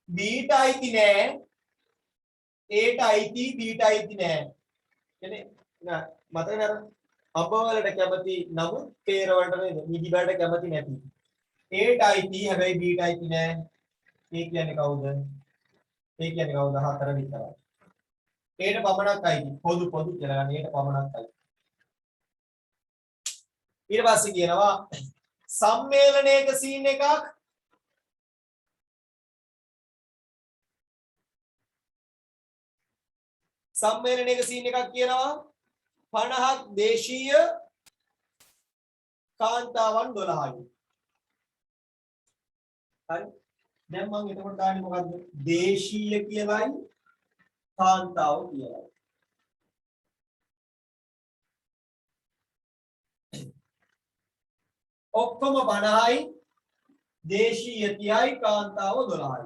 B ට අයිති නෑ. A ට අයිති B ට අයිති නෑ. කියන්නේ මතක නේද? අබ වලට කැමති නමුත් පේර වලට නේද? නිදි වලට කැමති නැති. A ට අයිති හැබැයි B ට අයිති නෑ. ඒ කියන්නේ කවුද? ඒ කියන්නේ කවුද 4 විතරයි. ඒට පමණක් අයිති. පොදු කියලා ගන්න. ඒට පමණක් අයිති. ඊට පස්සේ කියනවා සම්මේලනයක සීන් එකක් සම්මේලනයක සීන් එකක් කියනවා 50ක් දේශීය කාන්තාවන් 12යි. හරි. දැන් මම එතකොට දාන්නේ මොකද්ද? දේශීය කියලායි කාන්තාව කියලායි. ඔක්කොම 50යි දේශීය 30යි කාන්තාව 12යි.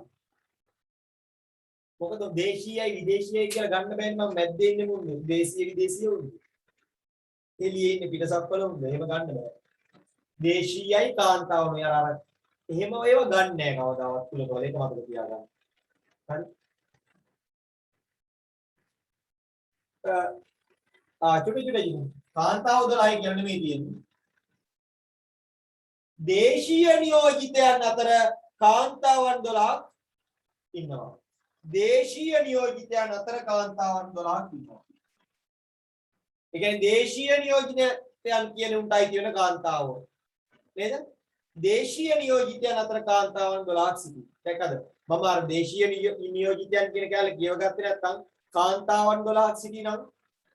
මොකද දේශීයයි විදේශීයයි කියලා ගන්න බෑනේ මම මැද්දේ ඉන්නේ මොන්නේ. දේශීය විදේශීය උන්නේ. එළියේ ඉන්නේ පිටසක්වල උන්නේ. එහෙම ගන්න බෑ. දේශීයයි කාන්තාව නේ අර එහෙම ඒව ගන්න නෑ කවදාවත් කුලකවල. ඒක මතක තියාගන්න. හරි. චුටි කාන්තාව 12යි කියන්නේ මේ තියෙන්නේ. දේශීය නියෝජිතයන් අතර කාන්තාවන් 12ක් ඉන්නවා. දේශීය නියෝජිතයන් අතර කාන්තාවන් 12ක් ඉන්නවා. ඒ කියන්නේ දේශීය නියෝජිතයන් කියන උන්ටයි කියන කාන්තාවෝ. නේද? දේශීය නියෝජිතයන් අතර කාන්තාවන් 12ක් සිටි. දැක්කද? මම අර දේශීය නියෝජිතයන් කියන කාලේ කියවගත්තේ නැත්නම් කාන්තාවන් 12ක් සිටි නම්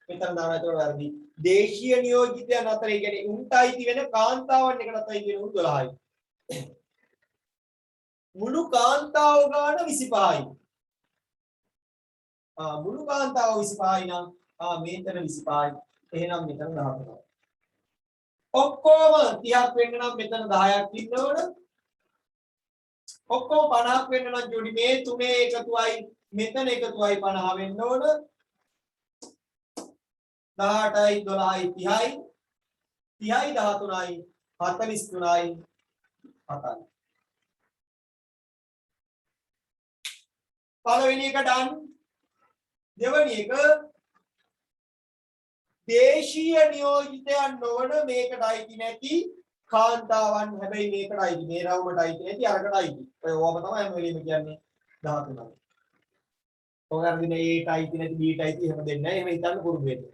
මෙතන දානවා ඒතකොට වැරදි. දේශීය නියෝජිතයන් අතර ඒ කියන්නේ උන්ටයි තියෙන කාන්තාවන් එකටයි තියෙන උන් 12යි. මුළු කාන්තාව ගාන 25යි. මුළු කාන්තාව 25යි නම් මෙතන 25යි. එහෙනම් මෙතන 13යි. ඔක්කොම 30ක් වෙන්න නම් මෙතන 10ක් ඉන්න ඕන. ඔක්කොම 50ක් වෙන්න නම් ජෝඩි මේ තුනේ එකතුවයි මෙතන එකතුවයි 50 වෙන්න ඕන. 18යි 12යි 30යි 30යි 13යි 43යි 7යි. පළවෙනි එක ඩන්. දෙවෙනි එක දේශීය නියෝජිතයන් නොවන මේකටයි නැති කාන්තාවන් හැබැයි මේකටයි මේ රවුමටයි නැති අරකටයි. ඔය ඕම තමයි හැම වෙලෙම කියන්නේ 13යි. ඔයගොල්ලෝ දිනේ Aටයි නැති Bටයි එහෙම දෙන්නේ නැහැ. එහෙම හිතන්න පුරුදු වෙන්න.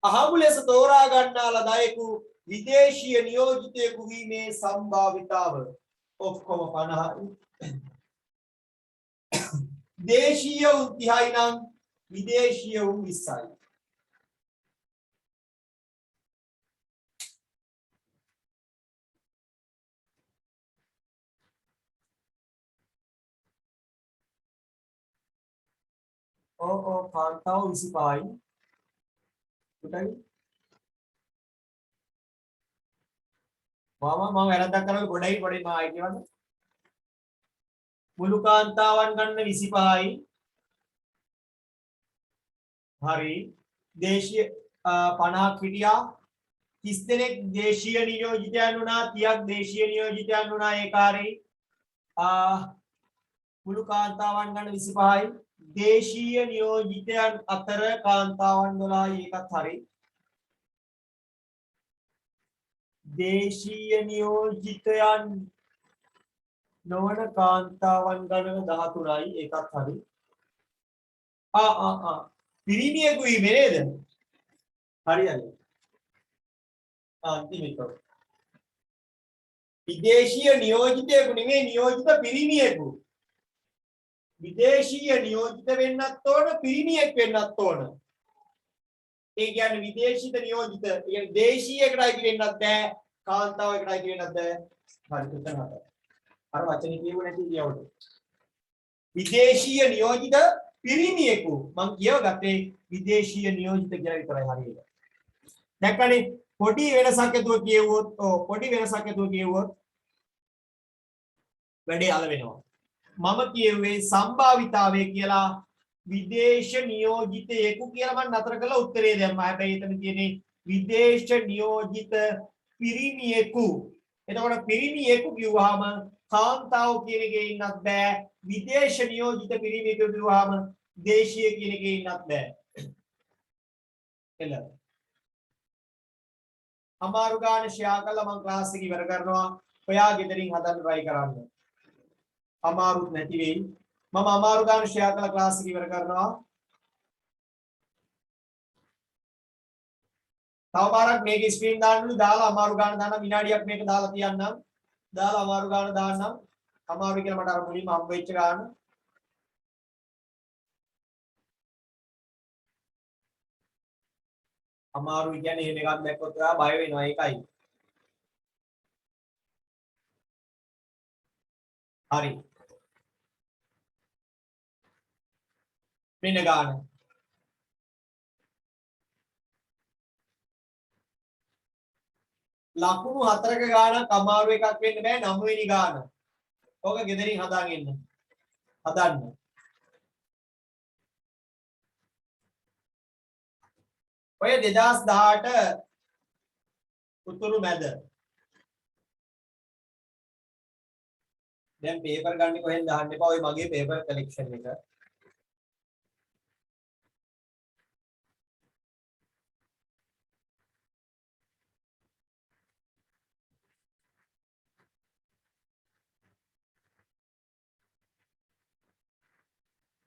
අහඹු ලෙස තෝරා ගන්නා ලදයෙකු විදේශීය නියෝජිතයෙකු වීමේ සම්භාවිතාව ඔක්කොම 50යි. දේශීය උන් 30යි නම් විදේශීය උන් 20යි. කාන්තාව 25යි. උටයි මම වැරද්දක් කරලා ගොඩයි පොඩි මම ආයි කියවන්න. මුළු කාන්තාවන් ගන්න 25යි. හරි. දේශීය 50ක් හිටියා. 30 දෙනෙක් දේශීය නියෝජිතයන් වුණා. 30ක් දේශීය නියෝජිතයන් වුණා ඒකාරී. මුළු කාන්තාවන් ගන්න 25යි. දේශීය නියෝජිතයන් අතර කාන්තාවන් 12යි ඒකත් හරි. දේශීය නියෝජිතයන් නොවන කාන්තාවන් ගණන 13යි ඒකත් හරි. පිරිමියෙකු වීමේ නේද? හරියද? අන්තිමට විදේශීය නියෝජිතයෙකු නෙමෙයි නියෝජිත පිරිමියෙකු. විදේශීය නියෝජිත වෙන්නත් ඕන පිරිමියෙක් වෙන්නත් ඕන. ඒ කියන්නේ විදේශිත නියෝජිත කියන්නේ දේශීයකටයි වෙන්නත් බෑ කාන්තාවකටයි වෙන්නත් බෑ. හරි එතන හරි. අර වචනේ කියුව නැති කියවුද? විදේශීය නියෝජිත පිරිමියෙකු මම කියවගත්තේ විදේශීය නියෝජිත කියලා විතරයි හරියට. දැක්කනේ පොඩි වෙනසක් ඇතුව කියවුවොත් පොඩි වෙනසක් ඇතුව කියවුවොත් වැඩේ අල වෙනවා. මම කියුවේ සම්භාවිතාවය කියලා විදේශ නියෝජිතයෙකු කියලා මම නතර කළා උත්තරේ දැම්මා. හැබැයි එතන තියෙන්නේ විදේශ නියෝජිත පිරිමියෙකු. එතකොට පිරිමියෙකු කිව්වහම කාන්තාව කියන එකේ ඉන්නත් බෑ. විදේශ නියෝජිත පිරිමියෙකු කිව්වහම දේශීය කියන එකේ ඉන්නත් බෑ. එළ. අමාරු ගාන ෂෙයා කළා මම ක්ලාස් එක ඉවර කරනවා. ඔයා ගෙදරින් හදන්න try කරන්න. අමාරුත් නැති වෙයි. මම අමාරු ගාන ෂෙයා කළා ක්ලාස් එක ඉවර කරනවා. තව පාරක් මේක ස්ක්‍රීන් දාන්නලු දාලා අමාරු ගාන දාන්න විනාඩියක් මේක දාලා තියන්නම්. දාලා අමාරු ගාන දාන්නම්. අමාරු කියලා මට අර මුලින්ම හම්බ වෙච්ච ගාන අමාරුයි කියන්නේ එහෙම එකක් දැක්කොත් ඔයා බය වෙනවා ඒකයි. හරි. වෙන ගාන. ලකුණු 4ක ගානක් අමාරු එකක් වෙන්න බෑ 9 වෙනි ගාන. ඕක ගෙදරින් හදාගෙන ඉන්න. හදන්න. ඔය 2018 උතුරු මැද. දැන් පේපර් ගන්න කොහෙන්ද දාන්න එපා. ඔය මගේ පේපර් කලෙක්ෂන් එක.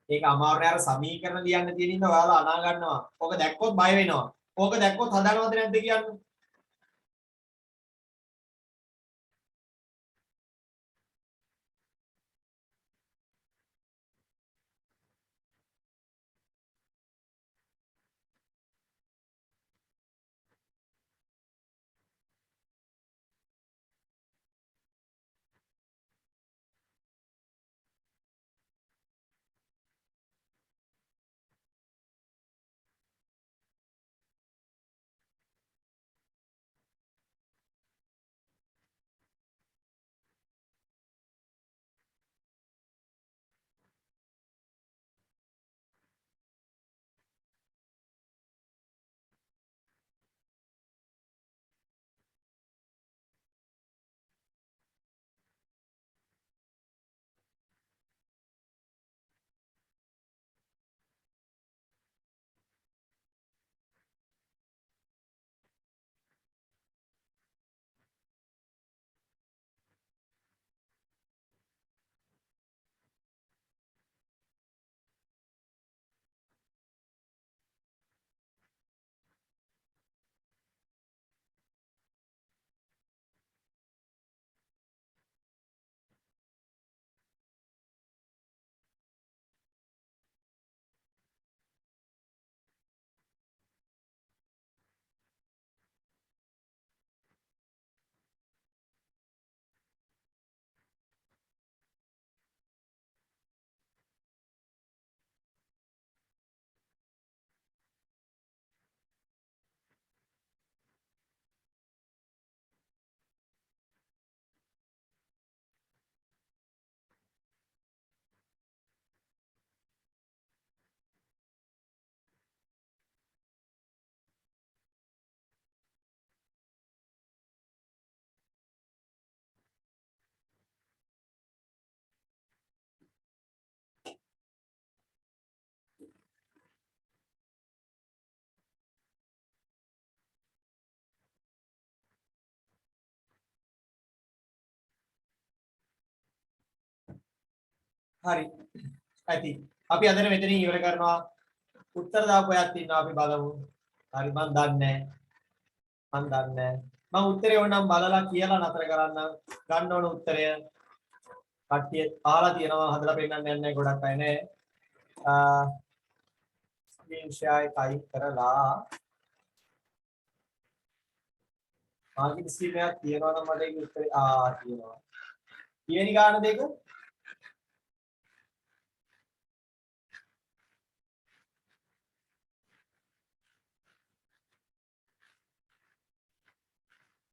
ඒක අමාරුනේ අර සමීකරණ ලියන්න තියෙන ඉන්න ඔයාලා අනා ගන්නවා. ඕක දැක්කොත් බය වෙනවා. ඕක දැක්කොත් හදනවද නැද්ද කියන්න. හරි. ඇති. අපි අදට මෙතනින් ඉවර කරනවා. උත්තර දාපු අයත් ඉන්නවා අපි බලමු. හරි මන් දන්නේ නැහැ. මම උත්තරේ ඕනම් බලලා කියලා නතර කරන්න. ගන්න ඕන උත්තරය. කට්ටිය අහලා තියෙනවා හදලා පෙන්නන්න යන්නේ ගොඩක් අය නේ. ස්ක්‍රීන් ෂෙයාර් එකයි කරලා මාගේ ස්ක්‍රීන් එකක් තියනවා නම් මට ඒක උත්තරේ තියෙනවා. කීවෙනි ගාන දෙක?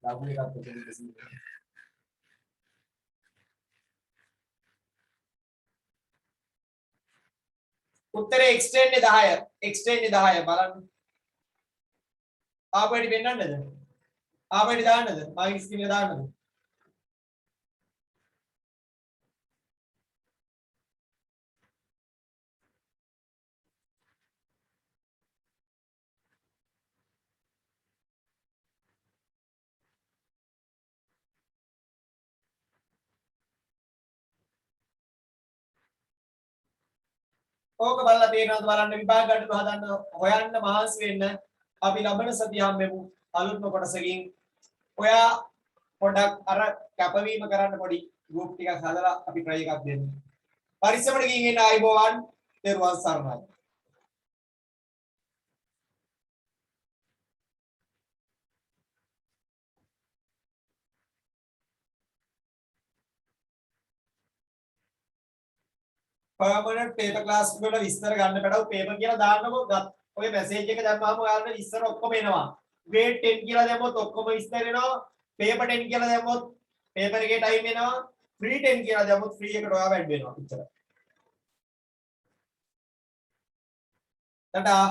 ලකුණු එකක් දෙන්න. උත්තරේ එක්ස්ටෙන්ඩ් 10. එක්ස්ටෙන්ඩ් 10 බලන්න. ආපෙඩි වෙන්නන්නද? ආපෙඩි දාන්නද? මාගේ ස්ක්‍රීන් එක දාන්නද? ඕක බලලා තේරෙනවද බලන්න විභාග ගැටළු හදන්න හොයන්න මහන්සි වෙන්න අපි ලබන සතිය හම්බෙමු අලුත්ම කොටසකින් ඔයා පොඩක් අර කැපවීම කරන්න පොඩි ගෲප් ටිකක් හදලා අපි try එකක් දෙන්න පරිස්සමට ගිහින් එන්න ආයිබෝවන් තෙරුවන් සරණයි permanent paper class වල විස්තර ගන්න පැටව paper කියලා දාන්නකො ඔය message එක දැම්මම ඔයාලට විස්තර ඔක්කොම එනවා grade 10 කියලා දැම්මොත් ඔක්කොම විස්තර එනවා paper 10 කියලා දැම්මොත් paper එකේ time එනවා free 10 කියලා දැම්මොත් free එකට ඔයාව add වෙනවා පිටර ටටා